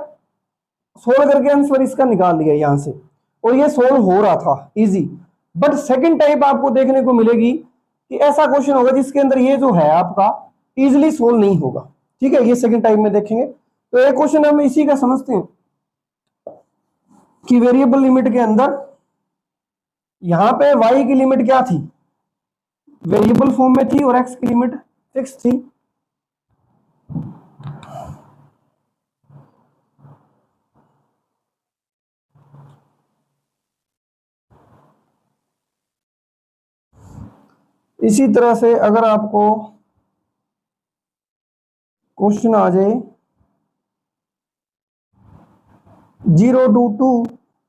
सोल्व करके आंसर इसका निकाल लिया यहां से, और ये सोल्व हो रहा था इजी। बट सेकंड टाइप आपको देखने को मिलेगी कि ऐसा क्वेश्चन होगा जिसके अंदर ये जो है आपका इजीली सोल्व नहीं होगा। ठीक है, ये सेकंड टाइप में देखेंगे। तो एक क्वेश्चन हम इसी का समझते हैं कि वेरिएबल लिमिट के अंदर यहां पे y की लिमिट क्या थी, वेरिएबल फॉर्म में थी और x की लिमिट फिक्स थी। इसी तरह से अगर आपको क्वेश्चन आ जाए 0 to 2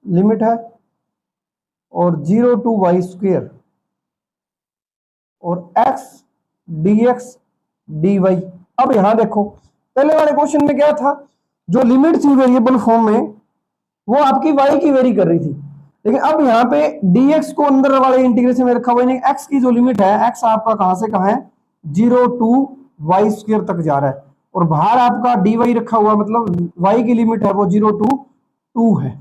लिमिट है और 0 to y स्क्वायर और x dx dy। अब यहां देखो पहले वाले क्वेश्चन में क्या था, जो लिमिट थी वेरिएबल फॉर्म में वो आपकी y की वेरी कर रही थी, लेकिन अब यहाँ पे dx को अंदर वाले इंटीग्रेशन में रखा हुआ है, x की जो लिमिट है, x आपका कहां से कहां है 0 to y स्क्वायर तक जा रहा है और बाहर आपका dy रखा हुआ, मतलब y की लिमिट है वो 0 to 2 है।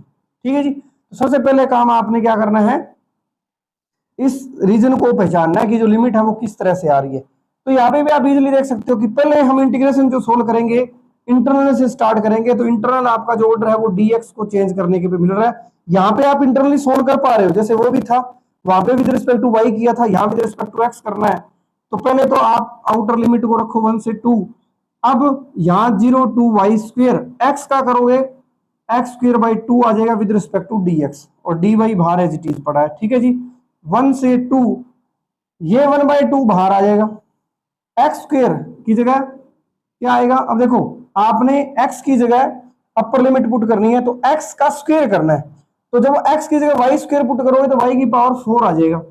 ठीक है जी, तो सबसे पहले काम आपने क्या करना है, इस रीजन को पहचानना है कि जो लिमिट है वो किस तरह से आ रही है। तो यहाँ पे भी आप इजीली देख सकते हो कि पहले हम इंटीग्रेशन जो सोल्व करेंगे इंटरनल से स्टार्ट करेंगे, तो इंटरनल आपका जो ऑर्डर है वो dx को चेंज करने के पे मिल रहा है। यहाँ पे आप इंटरनली सोल्व कर पा रहे हो, जैसे वो भी था वहां पे विद रिस्पेक्ट टू y किया था, यहाँ विद रिस्पेक्ट टू x करना है। तो पहले तो आप आउटर लिमिट को रखो 1 से 2, अब यहाँ 0 to y स्क्वायर, x का करोगे एक्स स्क्वायर बाई 2 आ जाएगा विद रिस्पेक्ट टू dx और dy बाहर एज इट इज पड़ा है। ठीक है जी, 1 से 2 ये 1/2 बाहर आ जाएगा, एक्स स्क्वेयर की जगह क्या आएगा, अब देखो आपने एक्स की जगह अपर लिमिट पुट करनी है तो एक्स का स्क्वेयर करना है, तो जब एक्स की जगह वाई स्क्वेयर पुट करोगे तो वाई की पावर 4 आ जाएगा,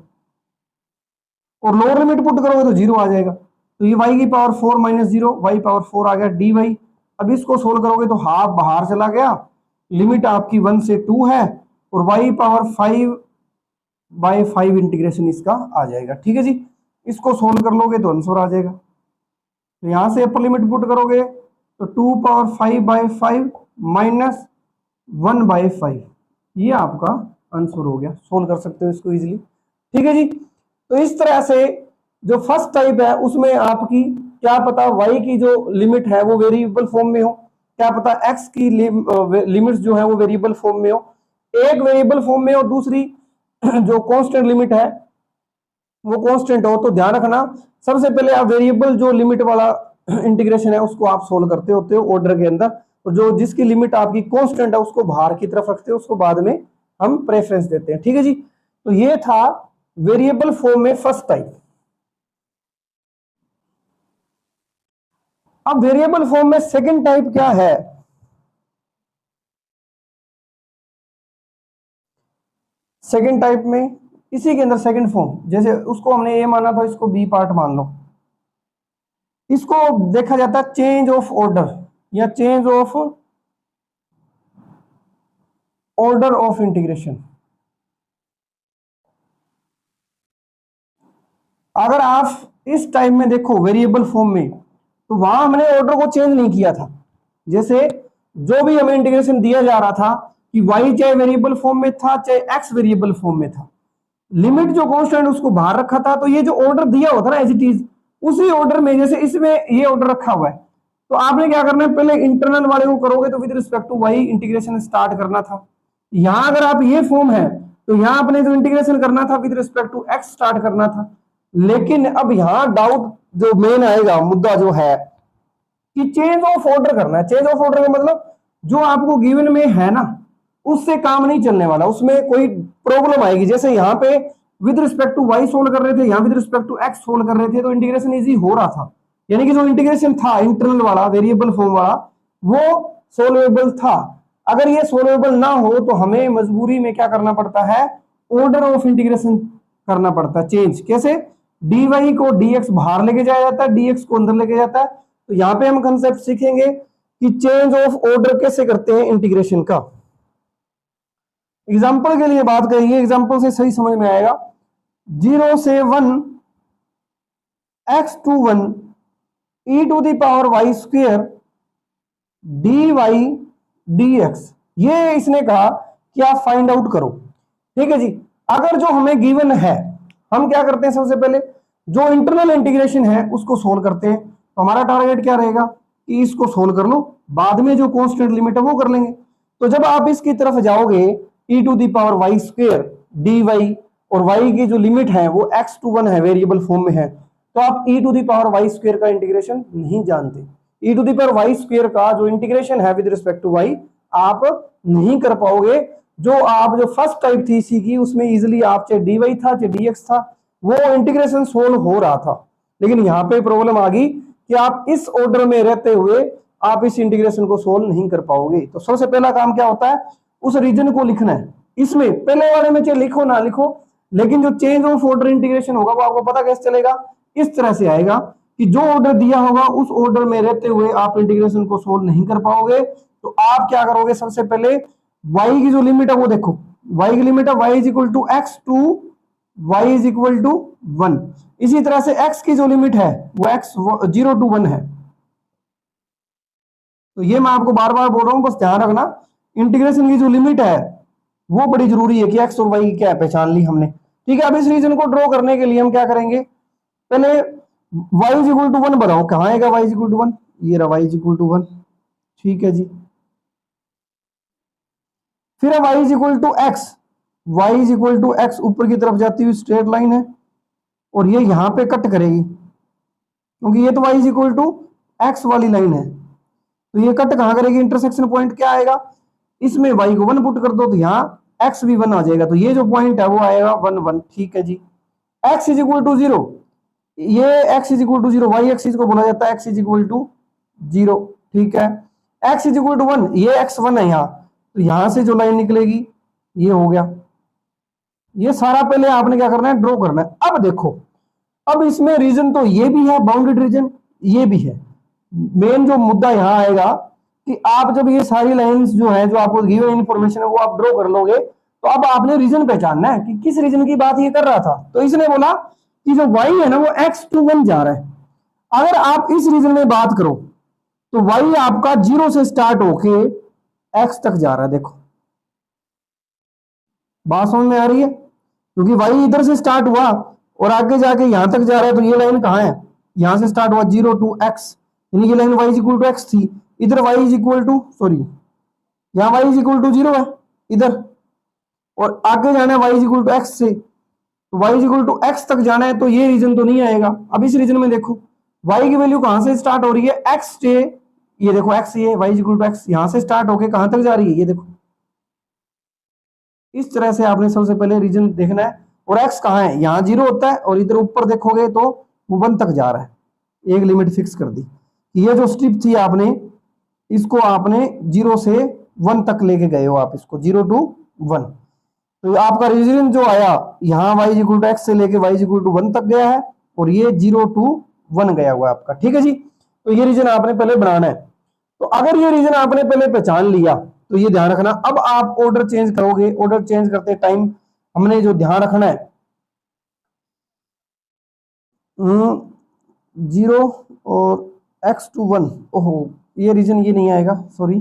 और लोअर लिमिट पुट करोगे तो 0 आ जाएगा, तो ये y की पावर 4 माइनस 0, वाई पावर 4 आ गया डी वाई। अब इसको सोल्व करोगे तो हाफ बाहर चला गया, लिमिट आपकी 1 से 2 है, और y पावर 5/5 इंटीग्रेशन इसका आ जाएगा। ठीक है जी, इसको सोल्व कर लोगे तो आंसर आ जाएगा। तो यहां से अपर लिमिट पुट करोगे तो 2 पावर 5/5 माइनस 1/5, ये आपका आंसर हो गया। सोल्व कर सकते हो इसको इजीली। ठीक है जी, तो इस तरह से जो फर्स्ट टाइप है उसमें आपकी क्या पता y की जो लिमिट है वो वेरिएबल फॉर्म में हो, क्या पता x की लिमिट्स जो है वो वेरिएबल फॉर्म में हो, एक वेरिएबल फॉर्म में और दूसरी जो कांस्टेंट लिमिट है वो कांस्टेंट हो। तो ध्यान रखना, सबसे पहले आप वेरिएबल जो लिमिट वाला इंटीग्रेशन है उसको आप सोल्व करते होते हो ऑर्डर के अंदर, और जो जिसकी लिमिट आपकी कांस्टेंट है उसको बाहर की तरफ रखते हो, उसको बाद में हम प्रेफरेंस देते हैं। ठीक है जी, तो ये था वेरिएबल फॉर्म में फर्स्ट टाइप। अब वेरिएबल फॉर्म में सेकंड टाइप क्या है, सेकंड टाइप में इसी के अंदर सेकंड फॉर्म, जैसे उसको हमने ए माना था, इसको बी पार्ट मान लो, इसको देखा जाता है चेंज ऑफ ऑर्डर या change of order of integration. अगर आप इस टाइप में देखो वेरिएबल फॉर्म में, तो वहां हमने ऑर्डर को चेंज नहीं किया था। जैसे जो भी हमें इंटीग्रेशन दिया जा रहा था कि y चाहे वेरिएबल फॉर्म में था चाहे x वेरिएबल फॉर्म में था, लिमिट जो कांस्टेंट उसको बाहर रखा था, तो ये जो ऑर्डर दिया हुआ था ना एज इट इज, उसी ऑर्डर में जैसे इसमें ये ऑर्डर रखा हुआ है, तो आपने क्या करना है, पहले इंटरनल वाले को करोगे तो with respect to y integration start करना था। यहां अगर आप ये फॉर्म है तो यहां आपने जो इंटीग्रेशन करना था with respect to x start करना था। लेकिन अब यहां डाउट जो मेन आएगा, मुद्दा जो है कि चेंज ऑफ ऑर्डर करना है। चेंज ऑफ ऑर्डर का मतलब जो आपको गिवन में है ना उससे काम नहीं चलने वाला, उसमें कोई प्रॉब्लम आएगी। जैसे यहाँ पे with respect to y solve कर रहे थे, यहाँ with respect to x solve कर रहे थे, तो इंटीग्रेशन इजी हो रहा था, यानी कि जो इंटीग्रेशन था इंटरनल वाला वेरिएबल फॉर्म वाला वो सोल्वेबल था। अगर ये सोल्वेबल ना हो तो हमें मजबूरी में क्या करना पड़ता है, ऑर्डर ऑफ इंटीग्रेशन करना पड़ता है चेंज। कैसे, dy को dx बाहर लेके जाया जाता है, dx को अंदर लेके जाता है। तो यहाँ पे हम कंसेप्ट सीखेंगे कि चेंज ऑफ ऑर्डर कैसे करते हैं इंटीग्रेशन का। एग्जाम्पल के लिए बात करेंगे, एग्जाम्पल से सही समझ में आएगा। 0 से 1 x to 1 e to the power y square dy dx, ये इसने कहा कि आप फाइंड आउट करो। ठीक है जी, अगर जो हमें गिवन है हम क्या करते हैं, सबसे पहले जो इंटरनल इंटीग्रेशन है उसको सोल्व करते हैं। तो हमारा टारगेट क्या रहेगा कि इसको सोल्व कर लो, बाद में जो कांस्टेंट लिमिट है वो कर लेंगे। तो जब आप इसकी तरफ जाओगे e to the power y square dy, और y की जो लिमिट है वो x to 1 है, वेरिएबल फॉर्म में है, तो आप e to the power y square का इंटीग्रेशन नहीं जानते। e to the power y square का जो इंटीग्रेशन है विद रिस्पेक्ट टू y आप नहीं कर पाओगे। जो आप जो फर्स्ट टाइप थी इसी की, उसमें इजिली आप चाहे dy था चाहे dx था, वो इंटीग्रेशन सोल्व हो रहा था। लेकिन यहाँ पे प्रॉब्लम आ गई कि आप इस ऑर्डर में रहते हुए आप इस इंटीग्रेशन को सोल्व नहीं कर पाओगे। तो सबसे पहला काम क्या होता है, उस रीजन को लिखना है। इसमें पहले वाले में चाहे लिखो ना लिखो, लेकिन जो चेंज ऑफ ऑर्डर इंटीग्रेशन होगा वो आपको पता कैसे चलेगा, इस तरह से आएगा कि जो ऑर्डर दिया होगा उस ऑर्डर में रहते हुए आप इंटीग्रेशन को सोल्व नहीं कर पाओगे। तो आप क्या करोगे, सबसे पहले y की जो लिमिट है वो देखो, y की लिमिट है y is equal to x to y is equal to 1। इसी तरह से x की जो लिमिट है वो x 0 to 1 है। तो ये मैं आपको बार बार बोल रहा हूं, बस ध्यान रखना, इंटीग्रेशन की जो लिमिट है वो बड़ी जरूरी है कि x और y क्या है, पहचान ली हमने। ठीक है, अब इस रीजन को ड्रॉ करने के लिए हम क्या करेंगे, पहले y इज इक्वल टू 1 बताओ, कहां आएगा y इज इक्वल टू 1, ये रहा y इज इक्वल टू 1। ठीक है जी, फिर है y is equal to x, y is equal to x ऊपर की तरफ जाती हुई स्ट्रेट लाइन है, और ये यहां पे कट करेगी क्योंकि ये तो y is equal to x वाली लाइन है। तो ये कट कहां करेगी, इंटरसेक्शन पॉइंट क्या आएगा, इसमें y को 1 पुट कर दो तो यहाँ x भी 1 आ जाएगा, तो ये जो पॉइंट है वो आएगा 1 1। ठीक है जी, x इज इक्वल टू 0, ये x is equal to 0, y axis को बोला जाता है x इज इक्वल टू 0, ठीक है। x इज इक्वल टू 1, ये x1 है यहाँ, तो यहां से जो लाइन निकलेगी ये हो गया। ये सारा पहले आपने क्या करना है, ड्रॉ करना है। अब देखो, अब इसमें रीजन तो ये भी है, बाउंडेड रीजन ये भी है। मेन जो मुद्दा यहां आएगा कि आप जब ये सारी लाइंस जो है, जो आपको गिवन इन्फॉर्मेशन है, वो आप ड्रॉ कर लोगे, तो अब आपने रीजन पहचानना है कि किस रीजन की बात ये कर रहा था। तो इसने बोला कि जो y है ना वो x to 1 जा रहा है। अगर आप इस रीजन में बात करो तो y आपका 0 से स्टार्ट होके x तक जा रहा है। देखो बात समझ में आ रही है, क्योंकि y इधर से स्टार्ट हुआ और आगे जाके यहां तक जा रहा है, तो ये लाइन कहां है, यहां से स्टार्ट हुआ 0 to x, यानी ये line y is equal to x थी, इधर y is equal to, sorry यहां y इज इक्वल टू 0 है इधर, और आगे जाना है y is equal to x से, तो y is equal to x तक जाना है, तो ये रीजन तो नहीं आएगा। अब इस रीजन में देखो y की वैल्यू कहां से स्टार्ट हो रही है, x से, ये देखो x, ये y is equal to x यहां से स्टार्ट होके कहां तक जा रही है, ये देखो। इस तरह से आपने सबसे पहले रीजन देखना है, और x कहां है, यहां 0 होता है, और इधर ऊपर देखोगे तो वो 1 तक जा रहा है। एक लिमिट फिक्स कर दी, ये जो स्ट्रिप थी आपने इसको आपने 0 से 1 तक लेके गए हो, आप इसको 0 to 1, तो आपका रीजन जो आया यहाँ y इक्वल टू x से लेके y इक्वल टू 1 तक गया है, और ये 0 to 1 गया हुआ आपका, ठीक है जी। तो ये रीजन आपने पहले बनाना है। तो अगर ये रीजन आपने पहले पहचान लिया तो ये ध्यान रखना, अब आप ऑर्डर चेंज करोगे, ऑर्डर चेंज करते टाइम हमने जो ध्यान रखना है 0 और x to 1, ओहो ये रीजन ये नहीं आएगा, सॉरी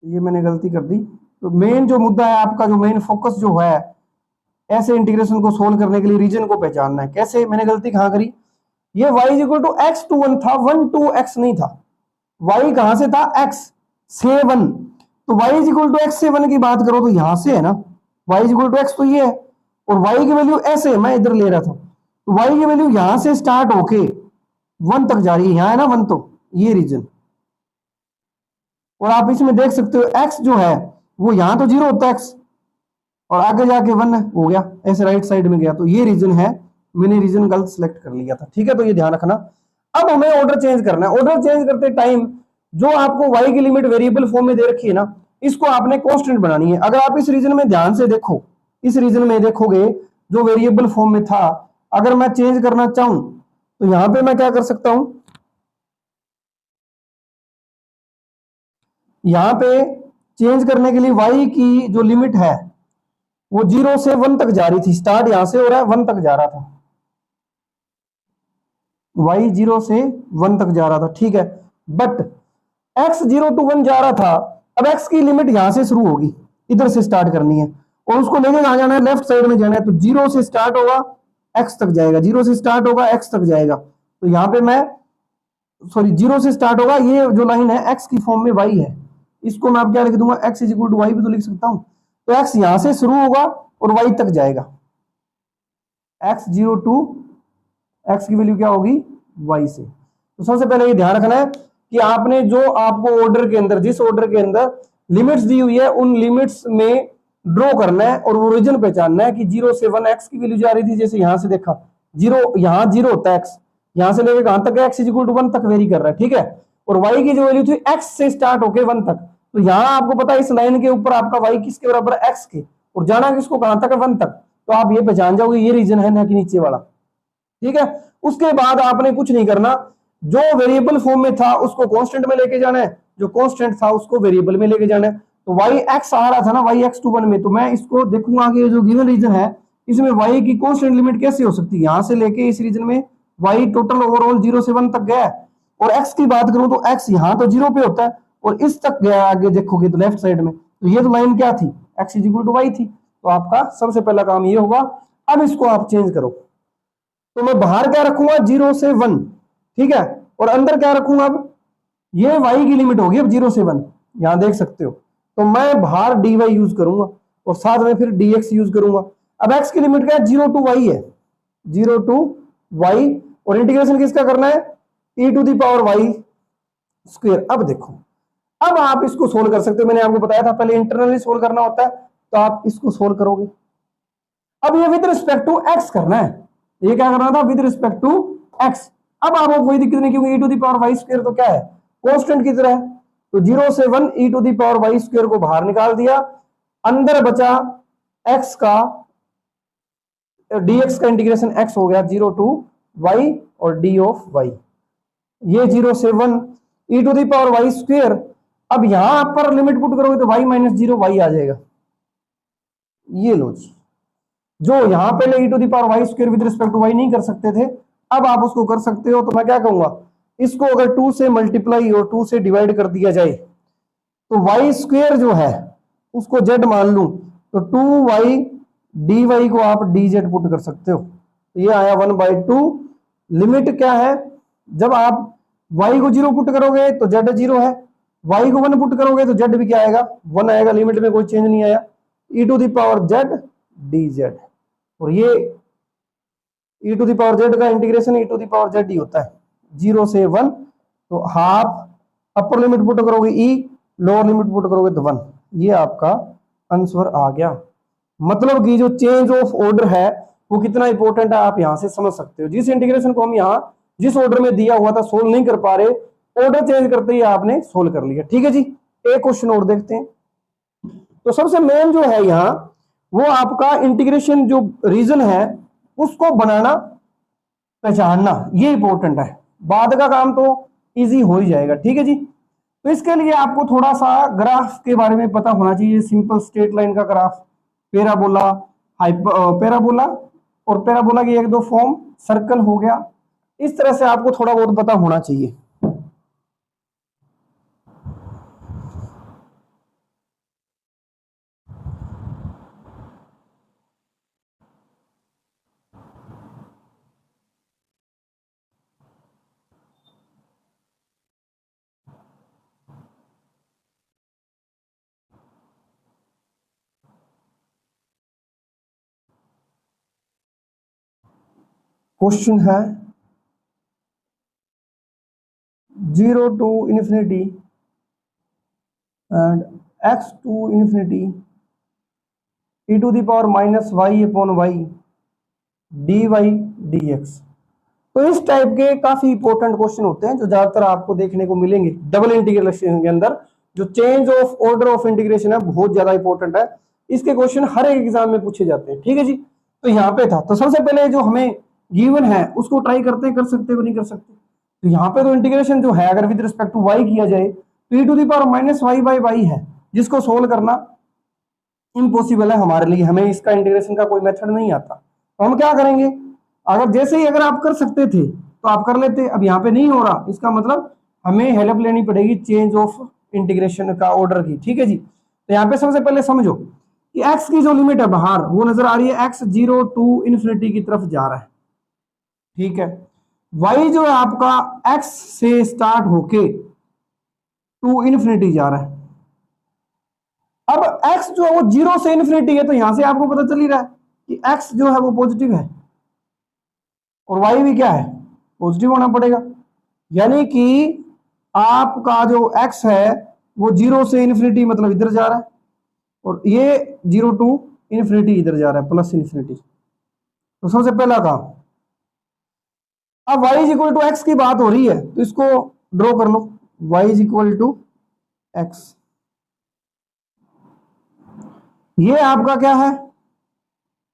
ये मैंने गलती कर दी। तो मेन जो मुद्दा है आपका, जो मेन फोकस जो है ऐसे इंटीग्रेशन को सोल्व करने के लिए रीजन को पहचानना है। कैसे, मैंने गलती कहां करी, ये y is equal to x to 1 था, 1 to x नहीं था, y कहां से था, x से 1, तो y is equal to x से 1 की बात करो तो यहां से है ना, y is equal to x तो ये है, और y की वैल्यू ऐसे मैं इधर ले रहा था, तो y की वैल्यू यहां से स्टार्ट होके 1 तक जा रही है, यहां है ना 1, तो ये रीजन। और आप इसमें देख सकते हो x जो है वो यहां तो 0 होता है x, और आगे जाके 1 हो गया, ऐसे राइट साइड में गया, तो ये रीजन है, मैंने रीजन गलत सिलेक्ट कर लिया था, ठीक है। तो ये ध्यान रखना। अब हमें ऑर्डर चेंज करना है। ऑर्डर चेंज करते टाइम जो आपको y की लिमिट वेरिएबल फॉर्म में दे रखी है ना, इसको आपने कांस्टेंट बनानी है। अगर आप इस रीजन में ध्यान से देखो, इस रीजन में देखोगे जो वेरिएबल फॉर्म में था, अगर मैं चेंज करना चाहूं तो यहां पे मैं क्या कर सकता हूं, यहां पे चेंज करने के लिए y की जो लिमिट है वो 0 से 1 तक जा रही थी, स्टार्ट यहां से हो रहा है 1 तक जा रहा था, y 0 से 1 तक जा रहा था, ठीक है। बट x 0 to 1 जा रहा था, अब x की लिमिट यहां से शुरू होगी, इधर से स्टार्ट करनी है, और उसको लेके कहां जाना है, लेफ्ट साइड में जाना है, तो 0 से स्टार्ट होगा x तक जाएगा, 0 से स्टार्ट होगा x तक जाएगा, तो यहां पे मैं, सॉरी 0 से स्टार्ट होगा, ये जो लाइन है x की फॉर्म में y है, इसको मैं अब क्या लिख दूंगा, x is equal to y भी तो लिख सकता हूं, तो x यहां से शुरू होगा और y तक जाएगा, x 0 to x की वैल्यू क्या होगी, y से। तो सबसे पहले ये ध्यान रखना है कि आपने जो आपको ऑर्डर के अंदर, जिस ऑर्डर के अंदर लिमिट्स दी हुई है उन लिमिट्स में ड्रॉ करना है, और ओरिजिन पहचानना है कि 0 से 1 x की वैल्यू जा रही थी, जैसे यहां से देखा 0, यहां 0 होता है x, यहां से लेके कहां तक है, x इज इक्वल टू 1 तक वेरी कर रहा है, ठीक है। और y की जो वैल्यू थी x से स्टार्ट होके 1 तक, तो यहां आपको पता है इस लाइन के ऊपर आपका y किसके बराबर है, x के, और जाना किसको कहां तक है, 1 तक, तो आप ये पहचान जाओगे ये रीजन है ना कि नीचे वाला, ठीक है। उसके बाद आपने कुछ नहीं करना, जो वेरिएबल फॉर्म में था उसको कांस्टेंट में लेके जाना है, जो कांस्टेंट था उसको वेरिएबल में लेके जाना है। तो y x आ रहा था ना, y x to 1 में, तो मैं इसको देखूंगा कि जो गिवन रीजन है इसमें y की कांस्टेंट लिमिट कैसे हो सकती है, यहां से लेके इस रीजन में y टोटल ओवरऑल 0 से 1 तक गया है, और x की बात करूं तो x यहां तो 0 पे होता है और इस तक गया, आगे देखोगे तो लेफ्ट साइड में, तो ये तो लाइन क्या थी, x is equal to y थी। तो आपका सबसे पहला काम ये होगा। अब इसको आप चेंज करो, तो मैं बाहर क्या रखूंगा, 0 से 1, ठीक है, और अंदर क्या रखूंगा, अब ये y की लिमिट होगी अब 0 से 1, यहां देख सकते हो, तो मैं बाहर dy यूज करूंगा और साथ में फिर dx यूज करूंगा। अब x की लिमिट क्या है, 0 to y है, 0 to y, और इंटीग्रेशन किसका करना है, e to the power y square. अब देखो, अब आप इसको सोल्व कर सकते हो, मैंने आपको बताया था पहले इंटरनली सोल्व करना होता है, तो आप इसको सोल्व करोगे। अब ये विद रिस्पेक्ट टू एक्स करना है, ये क्या करना था, विद रिस्पेक्ट टू एक्स। अब आपको कोई दिक्कत नहीं, क्योंकि e to the power y square तो क्या है, कांस्टेंट की तरह है। तो 0 से 1 e to the power y square को बाहर निकाल दिया, अंदर बचा x का dx का इंटीग्रेशन x हो गया 0 टू y और d ऑफ y, ये 0 से 1 e to the power y square. अब यहां पर लिमिट पुट करोगे तो y माइनस 0 y आ जाएगा, ये लो जी। जो यहां पहले e to the power y square with respect to y नहीं कर सकते थे, अब आप उसको कर सकते हो। तो मैं क्या कहूंगा, इसको अगर 2 से मल्टीप्लाई और 2 से डिवाइड कर दिया जाए तो वाई स्क्वायर जो है उसको जेड मान लूं तो 2y dy को आप dz पुट कर सकते हो, तो ये आया 1/2। लिमिट क्या है, जब आप y को 0 पुट करोगे तो z 0 है, y को 1 पुट करोगे तो z भी क्या आएगा, 1 आएगा। लिमिट में कोई चेंज नहीं आया, e to the power z dz। और ये e to the power z का integration e to the power z ही होता है, 0 से 1। तो हाफ अपर लिमिट पुट करोगे e, लोअर लिमिट पुट करोगे तो 1, ये आपका आंसर आ गया। मतलब कि जो चेंज ऑफ ऑर्डर है वो कितना इंपॉर्टेंट है आप यहां से समझ सकते हो। जिस इंटीग्रेशन को हम यहां जिस ऑर्डर में दिया हुआ था सोल्व नहीं कर पा रहे, ऑर्डर चेंज करते ही आपने सोल्व कर लिया। ठीक है जी, एक क्वेश्चन और देखते हैं। तो सबसे मेन जो है यहाँ वो आपका इंटीग्रेशन जो रीजन है उसको बनाना पहचानना, ये इंपॉर्टेंट है। बाद का काम तो इजी हो ही जाएगा। ठीक है जी, तो इसके लिए आपको थोड़ा सा ग्राफ के बारे में पता होना चाहिए। सिंपल स्ट्रेट लाइन का ग्राफ, पैराबोला, पैराबोला और पैराबोला की एक दो फॉर्म, सर्कल हो गया, इस तरह से आपको थोड़ा बहुत पता होना चाहिए। क्वेश्चन है 0 to infinity and x to infinity e to the power minus y upon y dy dx। तो इस टाइप के काफी इंपॉर्टेंट क्वेश्चन होते हैं जो ज्यादातर आपको देखने को मिलेंगे डबल इंटीग्रेशन के अंदर। जो change of order of integration है बहुत ज्यादा इंपॉर्टेंट है, इसके क्वेश्चन हर एक एग्जाम में पूछे जाते हैं। ठीक है जी, तो यहाँ पे था, तो सबसे पहले जो हमें गिवन है उसको ट्राई करते हैं, कर सकते हो नहीं कर सकते। तो यहाँ पे तो इंटीग्रेशन जो है अगर विद रिस्पेक्ट टू y किया जाए तो e to the power minus y by y है, जिसको सोल्व करना इम्पॉसिबल है हमारे लिए, हमें इसका इंटीग्रेशन का कोई मेथड नहीं आता। तो हम क्या करेंगे, अगर जैसे ही अगर आप कर सकते थे तो आप कर लेते, अब यहाँ पे नहीं हो रहा, इसका मतलब हमें हेल्प लेनी पड़ेगी चेंज ऑफ इंटीग्रेशन का ऑर्डर की। ठीक है जी, तो यहाँ पे सबसे पहले समझो कि x की जो लिमिट है बाहर वो नजर आ रही है, x 0 टू इन्फिनिटी की तरफ जा रहा है। ठीक है, y जो है आपका x से स्टार्ट होके टू इन्फिनिटी जा रहा है। अब x जो है वो 0 से इन्फिनिटी है, तो यहां से आपको पता चल ही रहा है कि x जो है वो पॉजिटिव है और y भी क्या है, पॉजिटिव होना पड़ेगा। यानी कि आपका जो x है वो 0 से इन्फिनिटी मतलब इधर जा रहा है और ये 0 टू इन्फिनिटी इधर जा रहा है, प्लस इन्फिनिटी। तो सबसे पहला काम, अब y is equal to x की बात हो रही है तो इसको ड्रॉ कर लो, y is equal to x. ये आपका क्या है,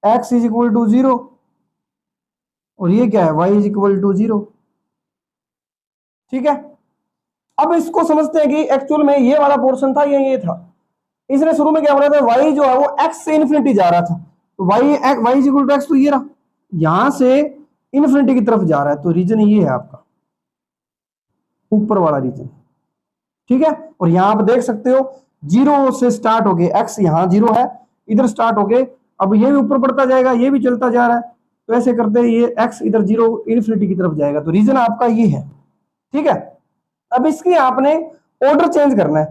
x इज इक्वल टू 0 और ये क्या है, y इज इक्वल टू 0। ठीक है, अब इसको समझते हैं कि एक्चुअल में ये वाला पोर्शन था या ये था। इसने शुरू में क्या बोला था, y जो है वो x से इन्फिनिटी जा रहा था, तो y is equal to x, तो ये रहा, यहां से इन्फिनिटी की तरफ जा रहा है, तो रीजन ये है आपका ऊपर वाला रीजन। ठीक है, और यहां आप देख सकते हो 0 से स्टार्ट हो गए, x यहां 0 है, इधर स्टार्ट हो गए, अब ये भी ऊपर बढ़ता जाएगा, ये भी चलता जा रहा है, तो ऐसे करते ये x इधर 0 इन्फिनिटी की तरफ जाएगा, तो रीजन आपका ये है। ठीक है, अब इसकी आपने ऑर्डर चेंज करना है,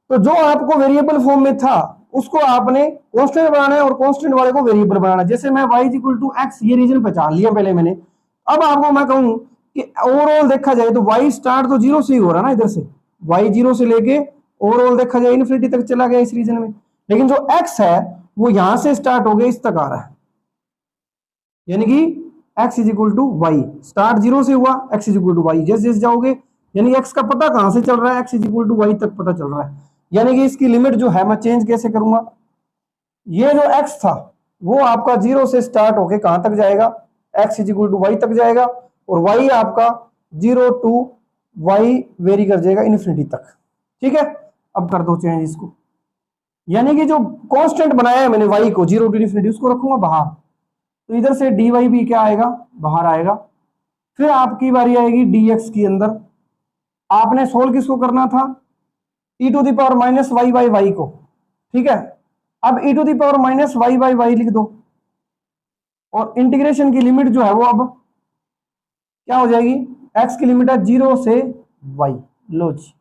तो जो आपको वेरिएबल फॉर्म में था उसको आपने कांस्टेंट बनाना है और कांस्टेंट वाले को वेरिएबल बनाना है। जैसे मैं y is equal to x, ये रीजन पहचान लिया पहले मैंने। अब आपको मैं कहूं कि ओवरऑल देखा जाए तो y स्टार्ट तो 0 से ही हो रहा है ना, इधर से y 0 से लेके ओवरऑल देखा जाए इन्फिनिटी तक चला गया इस रीजन में, लेकिन जो x है वो यहां से स्टार्ट हो गया इस तक आ रहा है। यानी कि x is equal to y, start 0 से हुआ, x is equal to y, जैसे जैसे जाओगे यानी x का पता कहां से चल रहा है, x is equal to y तक पता चल रहा है। यानी कि इसकी लिमिट जो है मैं चेंज कैसे करूंगा, ये जो x था वो आपका 0 से स्टार्ट होके कहां तक जाएगा, x is equal to y तक जाएगा, और y आपका 0 टू y वेरी कर जाएगा इन्फिनिटी तक। ठीक है, अब कर दो चेंज इसको, यानी कि जो कांस्टेंट बनाया है मैंने y को 0 टू इन्फिनिटी उसको रखूंगा बाहर, तो इधर से dy भी क्या आएगा, बाहर आएगा। फिर आपकी बारी आएगी dx की अंदर, आपने सोल्व किसको करना था, e to the power minus y by y को। ठीक है, अब e to the power minus y by y लिख दो, और इंटीग्रेशन की लिमिट जो है वो अब क्या हो जाएगी, x की लिमिट है 0 से y। लो जी,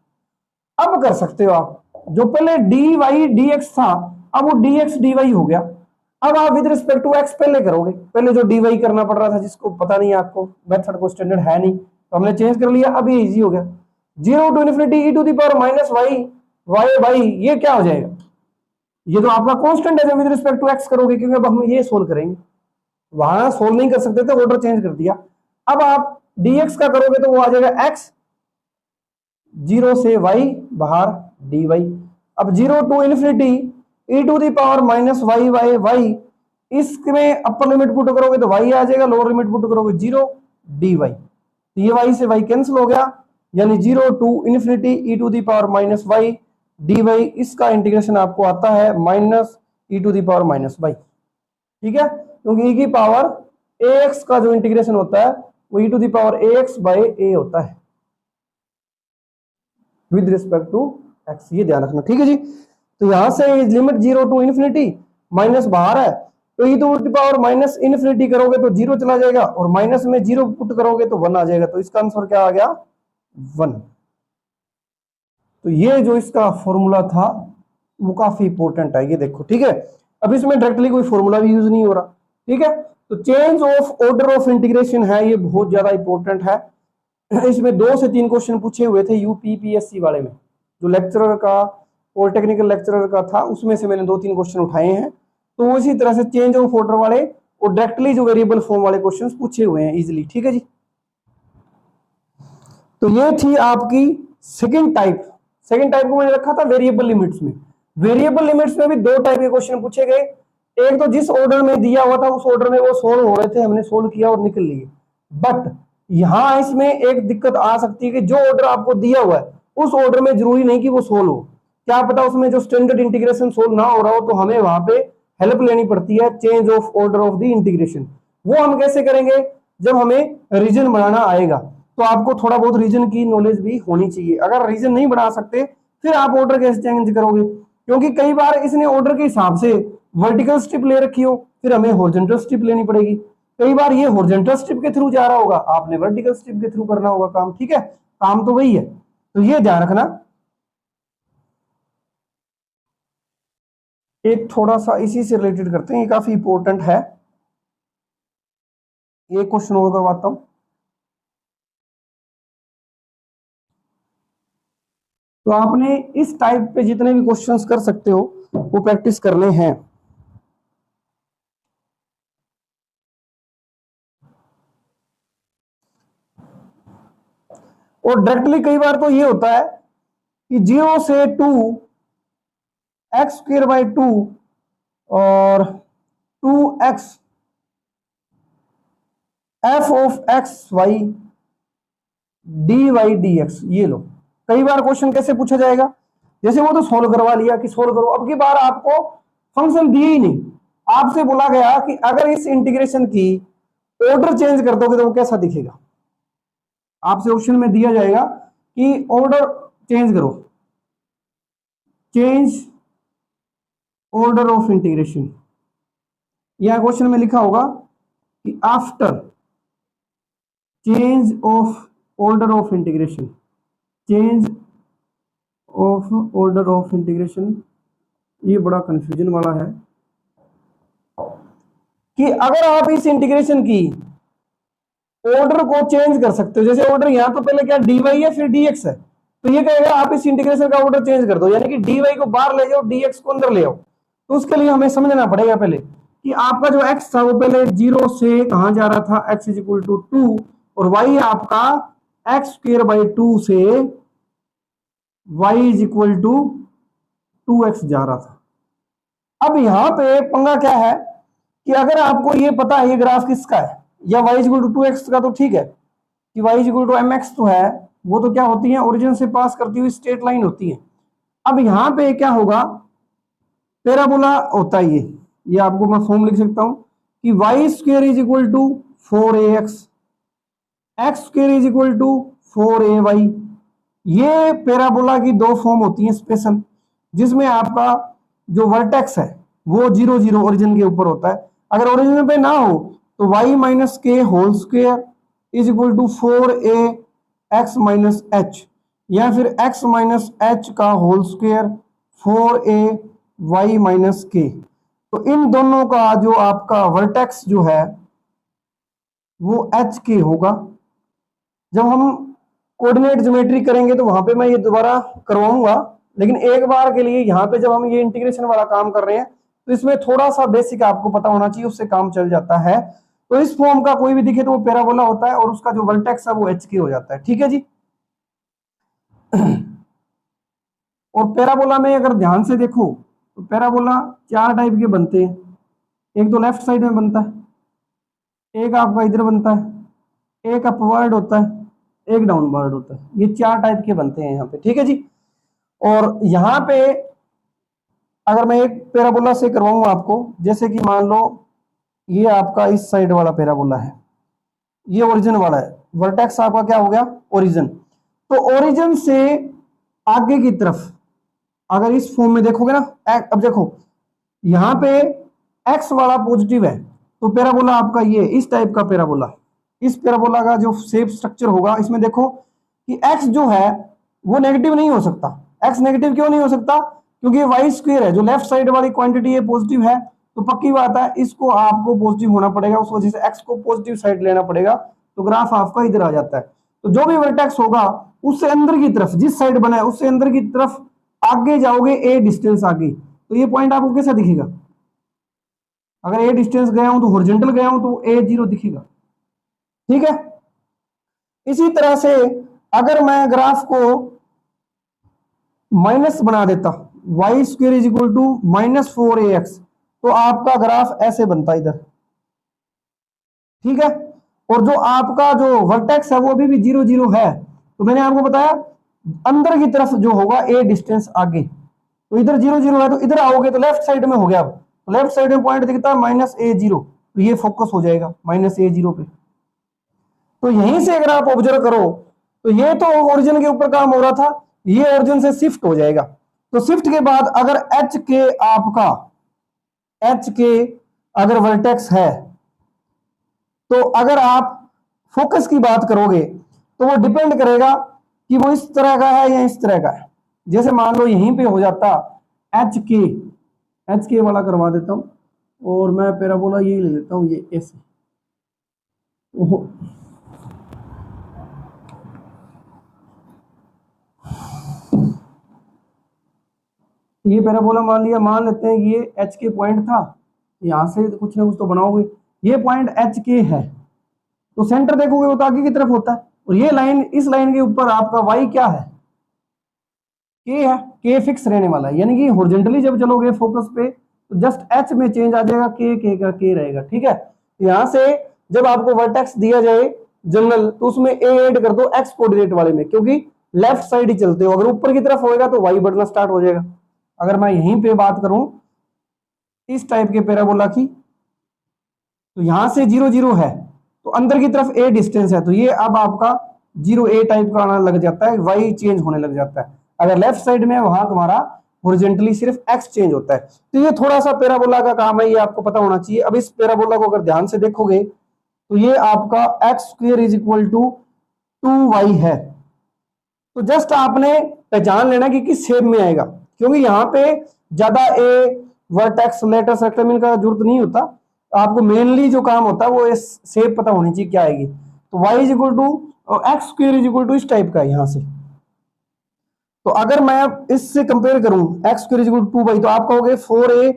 अब कर सकते हो आप, जो पहले dy dx था अब वो dx dy हो गया। अब आप विद रिस्पेक्ट टू x पहले करोगे, पहले जो dy करना पड़ रहा था जिसको पता नहीं आपको, मेथड को स्टैंडर्ड है नहीं, तो हमने चेंज कर लिया, अब ये इजी हो गया। 0 to infinity e to the power minus y y by, ये क्या हो जाएगा, ये तो आपका कांस्टेंट है जो विद रिस्पेक्ट टू x करोगे, क्योंकि अब हम ये सोल्व करेंगे, वहां सोल्व नहीं कर सकते थे, ऑर्डर चेंज कर दिया। अब आप dx का करोगे तो वो आ जाएगा x, 0 से y बाहर dy। अब 0 to infinity e to the power minus y y y, इसमें अपर लिमिट पुट करोगे तो y आ जाएगा, लोअर लिमिट पुट करोगे 0 dy, तो ये y से y कैंसिल हो गया, यानी 0 to infinity e to the power minus y dy, इसका इंटीग्रेशन आपको आता है minus e to the power minus y. ठीक है, क्योंकि e की पावर ax का जो इंटीग्रेशन होता है वो e to the power ax by a होता है विद रिस्पेक्ट टू x, ये ध्यान रखना। ठीक है जी, तो यहां से लिमिट 0 टू इन्फिनिटी, माइनस बाहर है तो e to the power minus infinity करोगे तो 0 चला जाएगा, और माइनस में 0 पुट करोगे तो 1 आ जाएगा, तो इसका आंसर क्या आ गया, 1। तो ये जो इसका फॉर्मूला था वो काफी इंपॉर्टेंट है, ये देखो। ठीक है, अब इसमें डायरेक्टली कोई फॉर्मूला भी यूज नहीं हो रहा। ठीक है, तो change of order of integration है, ये बहुत ज्यादा इंपॉर्टेंट है। इसमें 2 से 3 क्वेश्चन पूछे हुए थे यूपीपीएससी वाले में, जो लेक्चरर का पॉलिटेक्निकल लेक्चरर का था उसमें से मैंने 2-3 क्वेश्चन उठाए हैं, तो इसी तरह से चेंज ऑफ ऑर्डर वाले और डायरेक्टली जो वेरिएबल फॉर्म वाले क्वेश्चंस पूछे हुए हैं इजीली। ठीक है जी, तो ये थी आपकी सेकंड टाइप। सेकंड टाइप को मैंने रखा था वेरिएबल लिमिट्स में। वेरिएबल लिमिट्स में भी 2 टाइप के क्वेश्चन पूछे गए, एक तो जिस ऑर्डर में दिया हुआ था उस ऑर्डर में वो सोल्व हो रहे थे, हमने सोल्व किया और निकल लिए। बट यहां इसमें एक दिक्कत आ सकती है कि जो ऑर्डर आपको दिया हुआ है उस ऑर्डर में जरूरी नहीं कि वो सोल्व हो, क्या पता उसमें जो स्टैंडर्ड इंटीग्रेशन सोल्व ना हो रहा हो, तो हमें वहां पे हेल्प लेनी पड़ती है change of order of the integration. वो हम कैसे करेंगे, जब हमें रीजन बनाना आएगा, तो आपको थोड़ा बहुत रीजन की नॉलेज भी होनी चाहिए। अगर रीजन नहीं बना सकते फिर आप ऑर्डर कैसे चेंज करोगे, क्योंकि कई बार इसने ऑर्डर के हिसाब से वर्टिकल स्ट्रिप ले रखी हो, फिर हमें हॉरिजॉन्टल स्ट्रिप लेनी पड़ेगी। कई बार ये हॉरिजॉन्टल स्ट्रिप के थ्रू जा रहा होगा, आपने वर्टिकल स्ट्रिप के थ्रू करना होगा काम। ठीक है, काम तो वही है, तो ये ध्यान रखना। एक थोड़ा सा इसी से रिलेटेड करते हैं, ये काफी इंपॉर्टेंट है, ये क्वेश्चन और करवाता हूं। तो आपने इस टाइप पे जितने भी क्वेश्चंस कर सकते हो वो प्रैक्टिस करने हैं। और डायरेक्टली कई बार तो ये होता है कि 0 से 2 एक्स स्क्वायर बाई 2 और 2x f of x y d y d x, ये लो। कई बार क्वेश्चन कैसे पूछा जाएगा, जैसे वो तो सोल्व करवा लिया कि सोल्व करो, अब की बार आपको फंक्शन दिए ही नहीं, आपसे बोला गया कि अगर इस इंटीग्रेशन की ऑर्डर चेंज कर दोगे तो वो कैसा दिखेगा। आपसे ऑप्शन में दिया जाएगा कि ऑर्डर चेंज करो, चेंज ऑर्डर ऑफ इंटीग्रेशन। यह क्वेश्चन में लिखा होगा कि after change of order of integration, change of order of integration, ये बड़ा कंफ्यूजन वाला है कि अगर आप इस इंटीग्रेशन की ऑर्डर को चेंज कर सकते हो, जैसे ऑर्डर यहां तो पहले क्या dy है फिर dx है, तो ये कहेगा आप इस इंटीग्रेशन का ऑर्डर चेंज कर दो, यानी कि dy को बाहर ले जाओ dx को अंदर ले आओ। तो उसके लिए हमें समझना पड़ेगा पहले कि आपका जो x था वो पहले 0 से कहां जा रहा था, x इज इक्वल टू 2, और y आपका x स्क्वायर बाई 2 से y is equal to 2x जा रहा था। अब यहां पे पंगा क्या है कि अगर आपको ये पता है ये ग्राफ किसका है या y is equal to 2x का, तो ठीक है कि y is equal to mx तो है, वो तो क्या होती है, ओरिजिन से पास करती हुई स्ट्रेट लाइन होती है। अब यहां पे क्या होगा, पैराबोला होता है ये आपको मैं फॉर्म लिख सकता हूं कि y square is equal to 4ax, x square is equal to 4ay। ये पैराबोला की दो फॉर्म होती हैं स्पेशल, जिसमें आपका जो वर्टेक्स है वो 0 0 ओरिजिन के ऊपर होता है। अगर ओरिजिन पे ना हो तो y minus k whole square is equal to 4ax minus h, या फिर x माइनस एच का whole square 4ay minus k. तो इन दोनों का जो आपका वर्टेक्स जो है वो एच के होगा। जब हम कोऑर्डिनेट ज्योमेट्री करेंगे तो वहां पे मैं ये दोबारा करवाऊंगा, लेकिन एक बार के लिए यहाँ पे जब हम ये इंटीग्रेशन वाला काम कर रहे हैं तो इसमें थोड़ा सा बेसिक आपको पता होना चाहिए, उससे काम चल जाता है। तो इस फॉर्म का कोई भी दिखे तो वो पैराबोला होता है और उसका जो वर्टेक्स है वो एच के हो जाता है। ठीक है जी। और पैराबोला में अगर ध्यान से देखो तो पैराबोला 4 टाइप के बनते हैं। एक तो लेफ्ट साइड में बनता है, एक आपका इधर बनता है, एक अपवर्ड होता है, एक डाउनवर्ड होता है। ये 4 टाइप के बनते हैं यहाँ पे। ठीक है जी। और यहाँ पे अगर मैं एक पैराबोला से करवाऊंगा आपको, जैसे कि मान लो ये आपका इस साइड वाला पैराबोला है, ये ओरिजिन वाला है, वर्टेक्स आपका क्या हो गया, ओरिजिन। तो ओरिजिन से आगे की तरफ अगर इस फॉर्म में देखोगे ना, अब देखो यहाँ पे एक्स वाला पॉजिटिव है तो पैराबोला आपका ये इस टाइप का पैराबोला, इस पैराबोला का जो शेप स्ट्रक्चर होगा इसमें देखो कि एक्स जो है वो नेगेटिव नहीं हो सकता। एक्स नेगेटिव क्यों नहीं हो सकता, क्योंकि ये वाई स्क्वायर है, जो लेफ्ट साइड वाली क्वांटिटी है पॉजिटिव है, तो पक्की बात है इसको आपको पॉजिटिव होना पड़ेगा, उस वजह से एक्स को पॉजिटिव साइड लेना पड़ेगा, तो ग्राफ आपका इधर आ जाता है। तो जो भी वर्टेक्स होगा उससे अंदर की तरफ, जिस साइड बना है उससे अंदर की तरफ आगे जाओगे ए डिस्टेंस आगे, तो ये पॉइंट आपको कैसा दिखेगा, अगर ए डिस्टेंस गया हूं तो हॉरिजॉन्टल गया हूं तो ए 0 दिखेगा। ठीक है। इसी तरह से अगर मैं ग्राफ को माइनस बना देता, y square is equal to minus 4ax, तो आपका ग्राफ ऐसे बनता इधर। ठीक है। और जो आपका जो वर्टेक्स है वो अभी भी 0 0 है, तो मैंने आपको बताया अंदर की तरफ जो होगा ए डिस्टेंस आगे, तो इधर 0 0 है तो इधर आओगे तो लेफ्ट साइड में हो गया। अब तो लेफ्ट साइड में पॉइंट दिखता है -a0, तो ये फोकस हो जाएगा -a0 पे। तो यहीं से अगर आप ऑब्जर्व करो तो ये तो ओरिजिन के ऊपर काम हो रहा था, ये ओरिजिन से शिफ्ट हो जाएगा। तो शिफ्ट के बाद अगर एच के आपका एच के अगर वर्टेक्स है, तो अगर आप फोकस की बात करोगे तो वो डिपेंड करेगा कि वो इस तरह का है या इस तरह का है। जैसे मान लो यहीं पे हो जाता एच के वाला करवा देता हूं, और मैं पैराबोला ये ले लेता हूं, ये ऐसे। ये पैराबोला मान लिया, मान लेते हैं कि ये एच के पॉइंट था, यहां से कुछ ना कुछ तो बनाओगे, ये पॉइंट एच के है, तो सेंटर देखोगे वो तो आगे की तरफ होता है, और ये लाइन, इस लाइन के ऊपर आपका वाई क्या है, के है, के फिक्स रहने वाला है, यानी कि हॉरिजॉन्टली जब चलोगे फोकस पे तो जस्ट एच में चेंज आ जाएगा, के का के रहेगा। ठीक है। यहां से जब आपको वर्टेक्स दिया जाए जनरल तो उसमें ए ऐड कर दो एक्स कोऑर्डिनेट वाले में, क्योंकि लेफ्ट साइड ही चलते हो, अगर ऊपर की तरफ होएगा तो वाई बढ़ना स्टार्ट हो जाएगा। अगर मैं यहीं पे बात करूं इस टाइप के पैराबोला की, तो यहां से 0 0 है तो अंदर की तरफ ए डिस्टेंस है, तो ये अब आपका 0 ए टाइप का आना लग जाता है, वाई चेंज होने लग जाता है। अगर लेफ्ट साइड में वहां तुम्हारा हॉरिजॉन्टली सिर्फ एक्स चेंज होता है। तो ये थोड़ा सा पैराबोला का काम है, ये आपको पता होना चाहिए। अब इस पैराबोला को अगर ध्यान से देखोगे तो ये आपका x square is equal to 2y है, तो जस्ट आपने पहचान लेना कि किस शेप में आएगा, क्योंकि यहाँ पे ज्यादा ए वर्टेक्स लेटस रेक्टेंगल का जरूरत नहीं होता, आपको मेनली जो काम होता है वो इस शेप पता होनी चाहिए क्या आएगी। तो y is equal to x square is equal to इस टाइप का यहां से। तो अगर मैं इससे कंपेयर करूं x square is equal to 2y, तो आप कहोगे 4a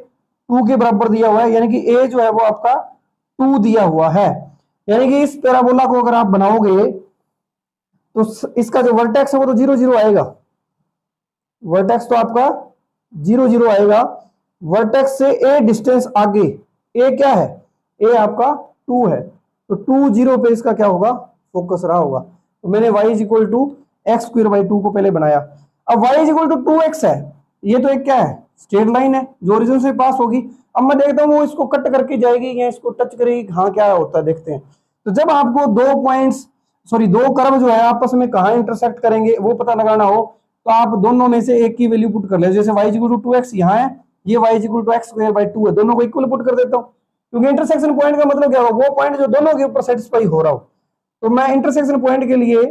2 के बराबर दिया हुआ है, यानी कि ए जो है वो आपका 2 दिया हुआ है। यानी कि इस पैराबोला को अगर आप बनाओगे तो इसका जो वर्टेक्स है वो तो 0 0 आएगा, वर्टेक्स तो आपका 0 0 आएगा। वर्टेक्स से ए डिस्टेंस आगे, ए क्या है, ए आपका 2 है, तो 2 0 पे इसका क्या होगा, फोकस रहा होगा। तो मैंने y is equal to x square by 2 को पहले बनाया। अब y is equal to 2x है, ये तो एक क्या है, स्ट्रेट लाइन है जो ओरिजिन से पास होगी। अब मैं देखता हूँ वो इसको कट करके जाएगी या इसको टच करेगी, हाँ क्या होता है देखते हैं। तो जब आपको दो कर्व जो है आपस में कहाँ इंटरसेक्ट करेंगे वो पता लगाना हो, तो आप दोनों में से एक की वैल्यू पुट कर ले। जैसे y is equal to 2x यहाँ है, ये y is equal to x square by 2 है, दोनों को इक्वल पुट कर देता हूँ, क्योंकि इंटरसेक्शन पॉइंट का मतलब क्या होगा, वो पॉइंट जो दोनों के ऊपर सेटिस्फाई हो रहा हो। तो मैं इंटरसेक्शन पॉइंट के लिए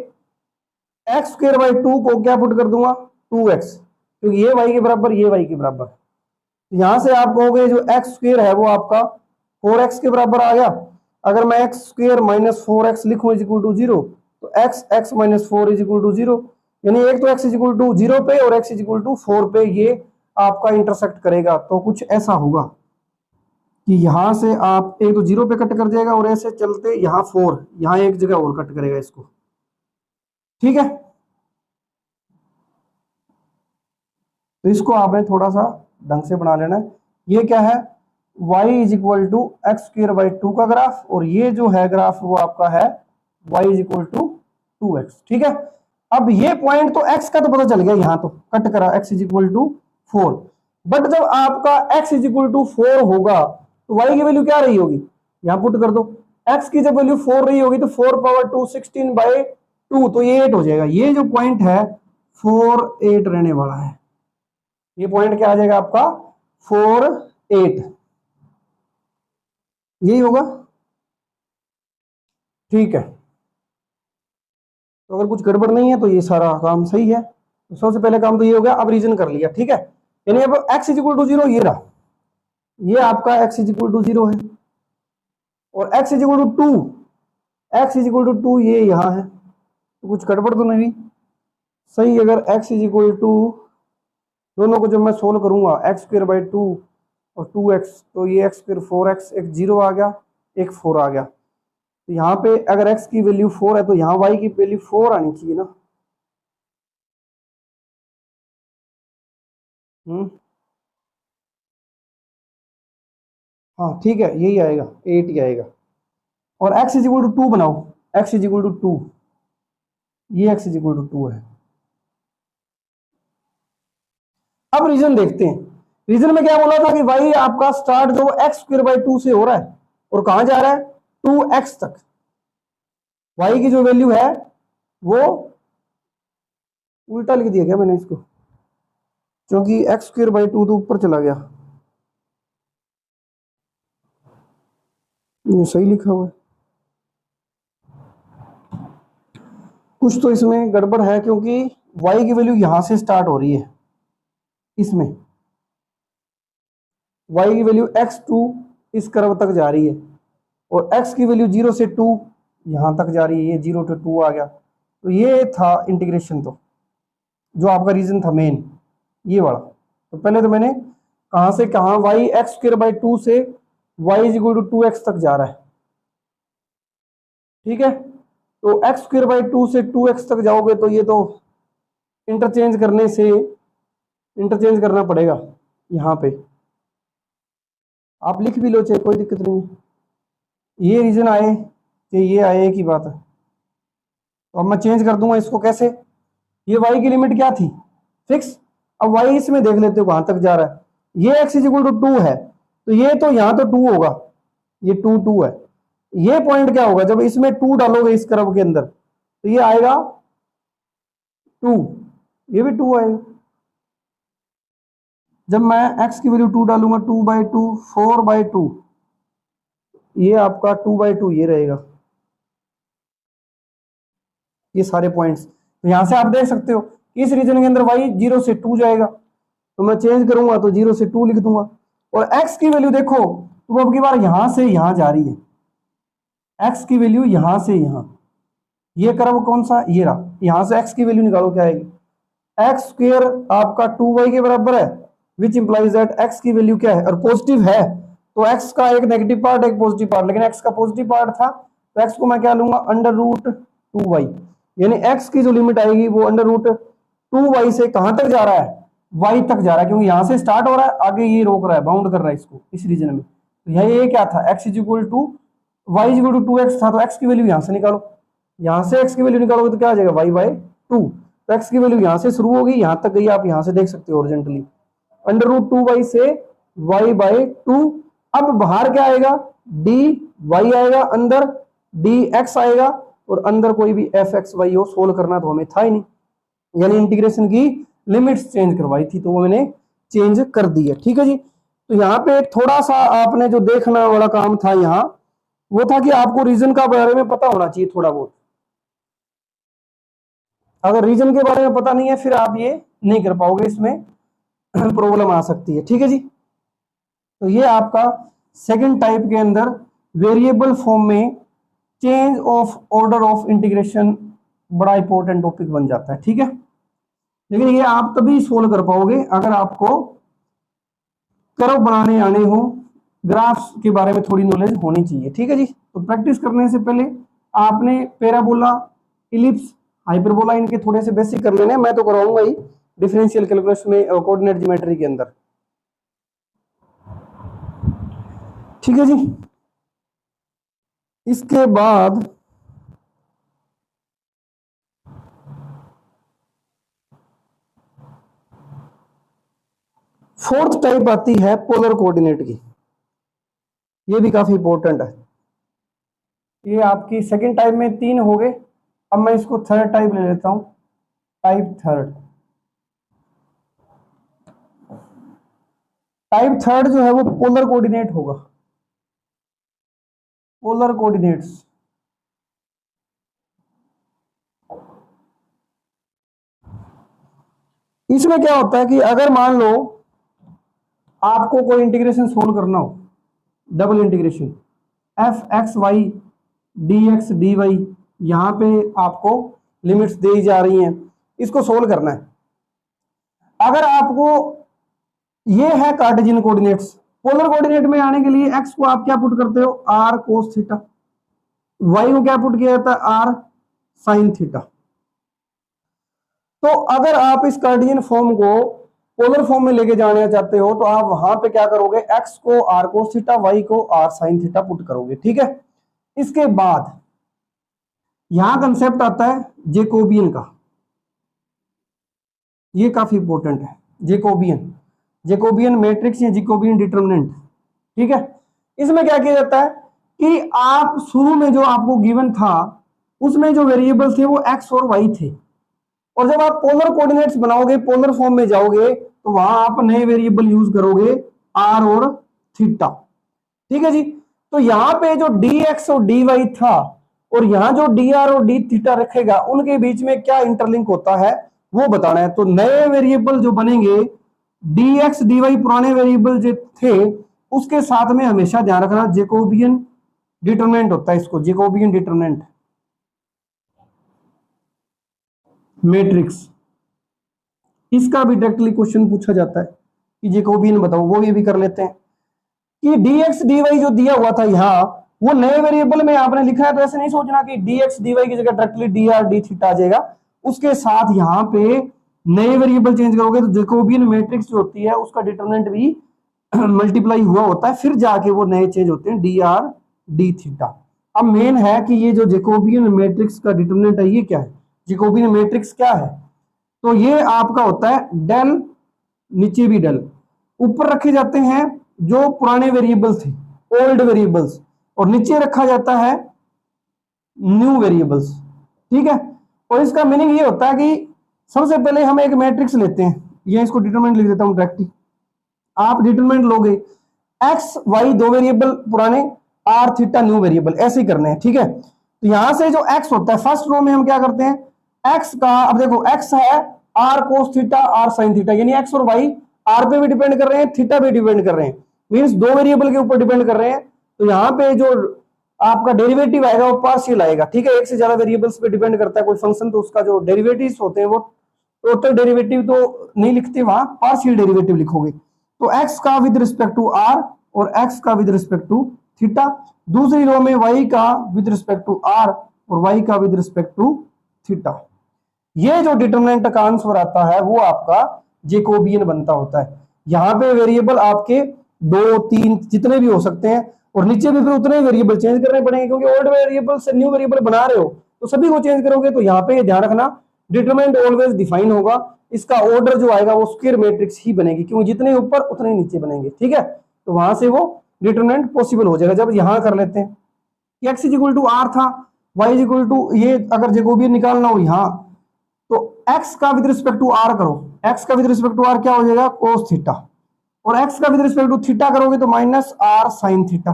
एक्स स्क्वायर बाई 2 को क्या पुट कर दूंगा, 2x, क्योंकि ये y के बराबर, ये y के बराबर। तो यहां से आप कहोगे जो एक्स स्क्वायर है वो आपका 4x के बराबर आ गया। अगर मैं एक्स स्क्वायर माइनस 4x लिखूं इज इक्वल टू 0, तो x minus 4 is equal to 0, यानी एक तो x इज इक्वल टू 0 पे और x इज इक्वल टू 4 पे ये आपका इंटरसेक्ट करेगा। तो कुछ ऐसा होगा कि यहां से आप एक तो 0 पे कट कर जाएगा और ऐसे चलते यहाँ 4, यहाँ एक जगह और कट करेगा इसको, ठीक है। तो इसको आपने थोड़ा सा ढंग से बना लेना है। ये क्या है, y is equal to x square by 2 का ग्राफ, और ये जो है ग्राफ वो आपका है y is equal to 2x, ठीक है। अब ये पॉइंट तो x का तो पता चल गया, यहाँ तो कट करा x is equal to 4, but जब आपका x इज इक्वल टू 4 होगा तो y की वैल्यू क्या रही होगी, यहाँ पुट कर दो। x की जब वैल्यू 4 रही होगी तो 4 पावर 2 16 बाई 2, तो ये 8 हो जाएगा। ये जो पॉइंट है 4 8 रहने वाला है, ये पॉइंट क्या आ जाएगा आपका 4 8, यही होगा, ठीक है। तो अगर कुछ गड़बड़ नहीं है तो ये सारा काम सही है। तो सबसे पहले काम तो ये हो गया, अब रीजन कर लिया, ठीक है। यानी अब x इज इक्वल टू 0 ये रहा, ये आपका x इज इक्वल टू 0 है, और x is equal to 2, x is equal to 2 ये यहाँ है, तो कुछ गड़बड़ तो नहीं सही। अगर x इज इक्वल टू, दोनों को जब मैं सोल्व करूंगा एक्स स्क्वायर बाई 2 और 2x, तो ये एक्स स्क्वायर 4x, एक 0 आ गया एक 4 आ गया। तो यहाँ पे अगर x की वैल्यू 4 है तो यहाँ y की वैल्यू 4 आनी चाहिए ना, हाँ ठीक है, यही आएगा 8 ही आएगा। और x इज इक्वल टू 2 बनाओ, x इज इक्वल टू 2, ये x इज इक्वल टू 2 है। अब रीजन देखते हैं, रीजन में क्या बोला था कि भाई आपका स्टार्ट जो एक्स स्क्वायर बाई 2 से हो रहा है और कहां जा रहा है 2x तक, y की जो वैल्यू है वो उल्टा लिख दिया क्या मैंने इसको, क्योंकि एक्स स्क्वायर बाई 2 तो ऊपर चला गया, ये सही लिखा हुआ है। कुछ तो इसमें गड़बड़ है, क्योंकि y की वैल्यू यहां से स्टार्ट हो रही है, इसमें y की वैल्यू x2 इस कर्व तक जा रही है, और x की वैल्यू 0 से 2 यहां तक जा रही है, ये 0 to 2 आ गया। तो ये था इंटीग्रेशन, तो जो आपका रीजन था मेन ये वाला। तो पहले तो मैंने कहां से कहां y एक्स स्क्वायर बाई 2 से y is equal to 2x तक जा रहा है, ठीक है। तो एक्स स्क्वायर बाई 2 से 2x तक जाओगे तो ये तो इंटरचेंज करना पड़ेगा, यहाँ पे आप लिख भी लो चाहे कोई दिक्कत नहीं, ये रीजन आए कि ये आए की बात है। तो अब मैं चेंज कर दूंगा इसको, कैसे, ये y की लिमिट क्या थी फिक्स, अब y इसमें देख लेते हो कहां तक जा रहा है, ये x इज इक्वल टू 2 है, तो ये तो यहां तो 2 होगा, ये 2 2 है। ये पॉइंट क्या होगा, जब इसमें 2 डालोगे इस कर्व के अंदर तो ये आएगा 2, ये भी 2 आएगा। जब मैं x की वैल्यू 2 डालूंगा 2 बाई 2 4 बाई 2, ये आपका 2 बाई 2 ये रहेगा, ये सारे पॉइंट्स। तो यहां से आप देख सकते हो इस रीजन के अंदर y 0 से 2 जाएगा, तो मैं चेंज करूंगा तो 0 से 2 लिख दूंगा। और x की वैल्यू देखो तो अब की बार यहां से यहां जा रही है, x की वैल्यू यहां से यहां, ये कर्व कौन सा, ये रहा, यहां से x की वैल्यू निकालो क्या आएगी, एक्स स्क्वायर आपका 2y के बराबर है, विच इंप्लाइज दैट एक्स की वैल्यू क्या है, और पॉजिटिव है तो एक्स का एक नेगेटिव पार्ट एक पॉजिटिव पार्ट, लेकिन एक्स का पॉजिटिव पार्ट था तो एक्स को मैं क्या लूंगा अंडर रूट 2y, यानी एक्स की जो लिमिट आएगी वो अंडर रूट 2y से कहां तक जा रहा है, y तक जा रहा है, क्योंकि यहां से स्टार्ट हो रहा है आगे ये रोक रहा है, बाउंड कर रहा है इसको इस रीजन में। तो ये क्या था, x is equal to y is equal to 2x था, तो x की वैल्यू यहां से निकालो, यहां से x की वैल्यू निकालोगे तो क्या आ जाएगा y बाय 2, तो x की वैल्यू यहां से शुरू होगी यहां तक गई, आप यहां से देख सकते हो ओरिजेंटली अंडर रूट 2y से y बाय 2। अब बाहर क्या आएगा, dy आएगा, अंदर dx आएगा, और अंदर कोई भी fxy हो, सोल्व करना तो हमें था ही नहीं, यानी इंटीग्रेशन की लिमिट्स चेंज करवाई थी तो वो मैंने चेंज कर दी है। ठीक है जी, तो यहाँ पे थोड़ा सा आपने जो देखना वाला काम था यहाँ वो था कि आपको रीजन का बारे में पता होना चाहिए थोड़ा बहुत, अगर रीजन के बारे में पता नहीं है फिर आप ये नहीं कर पाओगे, इसमें प्रॉब्लम आ सकती है। ठीक है जी, तो ये आपका सेकंड टाइप के अंदर वेरिएबल फॉर्म में change of order of integration बड़ा इंपॉर्टेंट टॉपिक बन जाता है। ठीक है, लेकिन ये आप तभी सोल्व कर पाओगे अगर आपको कर्व बनाने आने हो, ग्राफ्स के बारे में थोड़ी नॉलेज होनी चाहिए। ठीक है जी, तो प्रैक्टिस करने से पहले आपने पैराबोला, इलिप्स, हाइपरबोला इनके थोड़े से बेसिक कर लेने, मैं तो करवाऊंगा ही डिफरेंशियल कैलकुलस में कोऑर्डिनेट ज्योमेट्री के अंदर। ठीक है जी, इसके बाद फोर्थ टाइप आती है पोलर कोऑर्डिनेट की, ये भी काफी इंपॉर्टेंट है। ये आपकी सेकंड टाइप में 3 हो गए, अब मैं इसको थर्ड टाइप ले लेता हूं, टाइप थर्ड। टाइप थर्ड जो है वो पोलर कोऑर्डिनेट होगा, पोलर कोऑर्डिनेट्स। इसमें क्या होता है कि अगर मान लो आपको कोई इंटीग्रेशन सोल्व करना हो, double integration f x y d x d y, यहां पे आपको लिमिट्स दी जा रही हैं, इसको सोल्व करना है। अगर आपको ये है कार्टेशियन कोऑर्डिनेट्स, पोलर कोऑर्डिनेट में आने के लिए एक्स को आप क्या पुट करते हो आर कोस थीटा, वाई को क्या पुट किया जाता है आर साइन थीटा। तो अगर आप इस कार्टेशियन फॉर्म को पोलर फॉर्म में लेके जाना चाहते हो तो आप वहां पे क्या करोगे, एक्स को आर कोस थीटा, वाई को आर साइन थीटा पुट करोगे। ठीक है, इसके बाद यहां कंसेप्ट आता है जेकोबियन का, ये काफी इंपॉर्टेंट है, जेकोबियन, जेकोबियन मैट्रिक्स या जेकोबियन डिटरमिनेंट। ठीक है, इसमें क्या किया जाता है कि आप शुरू में जो आपको गिवन था उसमें जो वेरिएबल थे वो एक्स और वाई थे, और जब आप पोलर कोऑर्डिनेट्स बनाओगे, पोलर फॉर्म में जाओगे तो वहां आप नए वेरिएबल यूज करोगे आर और थीटा। ठीक है जी, तो यहां पे जो dx और dy था और यहां जो dr और d थीटा रखेगा उनके बीच में क्या इंटरलिंक होता है वो बताना है। तो नए वेरिएबल जो बनेंगे dx dy पुराने वेरिएबल जो थे उसके साथ में हमेशा ध्यान रखना जेकोबियन डिटरमिनेंट होता है, इसको जेकोबियन डिटरमिनेंट मैट्रिक्स, इसका भी डायरेक्टली क्वेश्चन पूछा जाता है कि जेकोबियन बताओ, वो भी कर लेते हैं कि dx dy जो दिया हुआ था यहाँ वो नए वेरिएबल में आपने लिखा है, तो ऐसे नहीं सोचना कि dx dy की जगह डायरेक्टली dr d थीटा आ जाएगा, उसके साथ यहाँ पे नए वेरिएबल चेंज करोगे तो जेकोबियन मैट्रिक्स जो होती है उसका डिटरमिनेंट भी मल्टीप्लाई हुआ होता है, फिर जाके वो नए चेंज होते हैं dr d थीटा। अब मेन है कि ये जो जेकोबियन मैट्रिक्स का डिटरमिनेंट है ये क्या है, जेकोबियन मैट्रिक्स क्या है, तो ये आपका होता है डेल, नीचे भी डेल, ऊपर रखे जाते हैं जो पुराने वेरिएबल थे ओल्ड वेरिएबल्स, और नीचे रखा जाता है न्यू वेरिएबल्स। ठीक है, और इसका मीनिंग ये होता है कि सबसे पहले हम एक मैट्रिक्स लेते हैं, ये इसको डिटरमिनेंट लिख देता हूं डायरेक्टली, आप डिटरमिनेंट लोगे एक्स वाई दो वेरिएबल पुराने, आर थीटा न्यू वेरिएबल, ऐसे ही करने हैं। ठीक है, तो यहां से जो एक्स होता है फर्स्ट रो में हम क्या करते हैं, एक्स का, अब देखो एक्स है r cos theta r sine theta, यानी एक्स और वाई आर पे भी डिपेंड कर रहे हैं, थीटा पे डिपेंड कर रहे हैं, मींस दो वेरिएबल के ऊपर डिपेंड कर रहे हैं, तो यहाँ पे जो आपका डेरिवेटिव आएगा वो पार्शियल आएगा। ठीक है, एक से ज्यादा वेरिएबल्स पे डिपेंड करता है कोई फंक्शन, तो उसका जो डेरिवेटिव्स होते हैं वो टोटल डेरिवेटिव तो नहीं लिखते, वहां पार्शियल डेरिवेटिव लिखोगे। तो x का विद रिस्पेक्ट टू r और x का विद रिस्पेक्ट टू थीटा, दूसरी रो में y का विद रिस्पेक्ट टू r और y का विद रिस्पेक्ट टू थीटा। ये जो डिटरमिनेंट का आंसर आता है वो आपका जैकोबियन बनता होता है। यहाँ पे वेरिएबल आपके 2 3 जितने भी हो सकते हैं, और नीचे भी फिर उतने वेरिएबल चेंज करने पड़ेंगे, क्योंकि ओल्ड वेरिएबल से न्यू वेरिएबल बना रहे हो तो सभी को चेंज करोगे। तो यहाँ पे ध्यान रखना, डिटरमिनेंट ऑलवेज डिफाइन होगा, इसका ऑर्डर जो आएगा वो स्क्वायर मैट्रिक्स ही बनेगी, क्योंकि जितने ऊपर उतने नीचे बनेंगे। ठीक है, तो वहां से वो डिटरमिनेंट पॉसिबल हो जाएगा। जब यहां कर लेते हैं कि x इक्वल टू r था, y इक्वल टू, ये अगर जैकोबियन निकालना हो यहाँ, तो x का विद रिस्पेक्ट टू r करो, x का विद रिस्पेक्ट टू r क्या हो जाएगा cos थीटा, और x का विद रिस्पेक्ट टू थीटा करोगे तो माइनस r sin थीटा।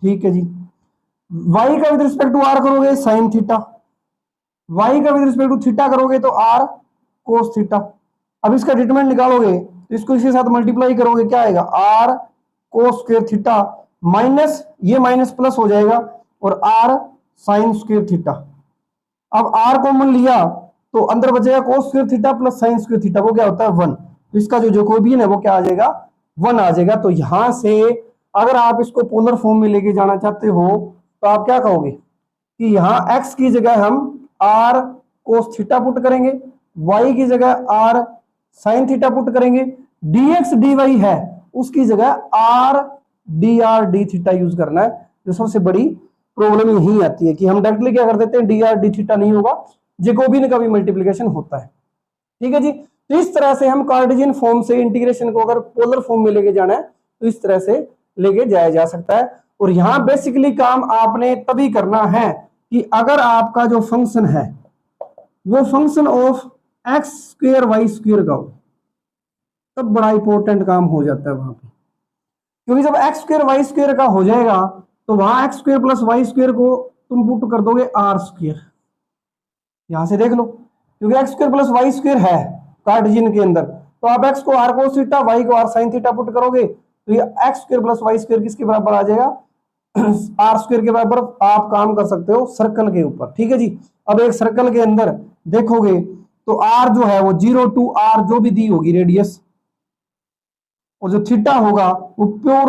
ठीक है जी, y का विद रिस्पेक्ट टू r करोगे sin थीटा, y का विद रिस्पेक्ट टू थीटा करोगे तो r cos थीटा। अब इसका डिटरमिनेंट निकालोगे तो इसको इसके साथ मल्टीप्लाई करोगे, क्या आएगा r cos square theta, minus ये माइनस प्लस हो जाएगा और r sin स्क्वायर थीटा। अब r कॉमन लिया तो अंदर बचेगा cos square theta plus sin square theta, वो क्या होता है 1। तो इसका जो जैकोबियन है वो क्या आ जाएगा 1 आ जाएगा। तो यहां से अगर आप इसको पोलर फॉर्म में लेके जाना चाहते हो तो आप क्या कहोगे कि यहाँ x की जगह हम r cos थीटा पुट करेंगे, y की जगह r sin थीटा पुट करेंगे, dx dy है उसकी जगह r dr d theta use करना है। जो सबसे बड़ी प्रॉब्लम यही आती है कि हम डायरेक्टली क्या कर देते हैं, dr d थीटा नहीं होगा, जैकोबियन का भी मल्टीप्लिकेशन होता है। ठीक है जी, तो इस तरह से हम कार्टेशियन फॉर्म से इंटीग्रेशन को अगर पोलर फॉर्म में लेके जाना है तो इस तरह से लेके जाया जा सकता है। और यहां बेसिकली काम आपने तभी करना है कि अगर आपका जो फंक्शन है वो function of x square y square का हो, तब बड़ा इंपॉर्टेंट काम हो जाता है वहां पे। क्योंकि जब एक्स स्क्वायर वाई स्क्वायर का हो जाएगा तो वहां x square plus y square को तुम पुट कर दोगे आर स्क्वायर, यहां से देख लो, क्योंकि x square plus y square है कार्टेशियन के अंदर, तो आप एक्स को आर कोस थीटा, वाई को आर साइन थीटा पुट करोगे तो ये x square plus y square किसके बराबर आ जाएगा, आर स्क्वायर के बराबर। आप काम कर सकते हो सर्कल के ऊपर। ठीक है जी, अब एक सर्कल के अंदर देखोगे तो आर जो है वो 0 टू आर जो भी दी होगी रेडियस, और जो थीटा होगा वो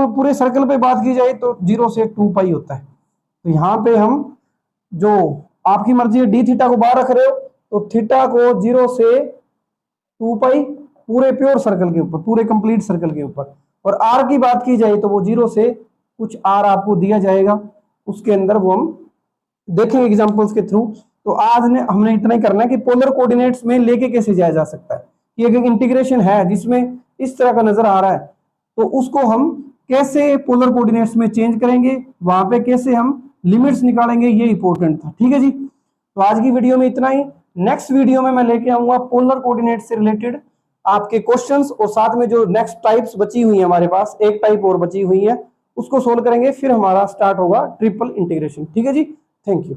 पूरे सर्कल पे बात की जाए तो 0 से 2 पाई होता है। तो यहाँ पे हम जो आपकी मर्जी है डी थीटा को बाहर रख रहे हो तो थीटा को 0 से 2 पाई पूरे प्योर सर्कल के ऊपर, पूरे कंप्लीट सर्कल के ऊपर, और आर की बात की जाए तो वो 0 से कुछ आर आपको दिया जाएगा, उसके अंदर वो हम देखेंगे एग्जांपल्स के थ्रू। तो आज ने हमने इतना ही करना है कि पोलर कोऑर्डिनेट्स में लेके कैसे जाया जा सकता है। कि एक इंटीग्रेशन है जिसमें इस तरह का नजर आ रहा है तो उसको हम कैसे पोलर कोऑर्डिनेट्स में चेंज करेंगे, वहां पे कैसे हम लिमिट्स निकालेंगे, ये इंपॉर्टेंट था। ठीक है जी, तो आज की वीडियो में इतना ही। नेक्स्ट वीडियो में मैं लेके आऊंगा पोलर कोऑर्डिनेट से रिलेटेड आपके क्वेश्चंस, और साथ में जो नेक्स्ट टाइप्स बची हुई है हमारे पास, एक टाइप और बची हुई है, उसको सोल्व करेंगे, फिर हमारा स्टार्ट होगा ट्रिपल इंटीग्रेशन। ठीक है जी, थैंक यू।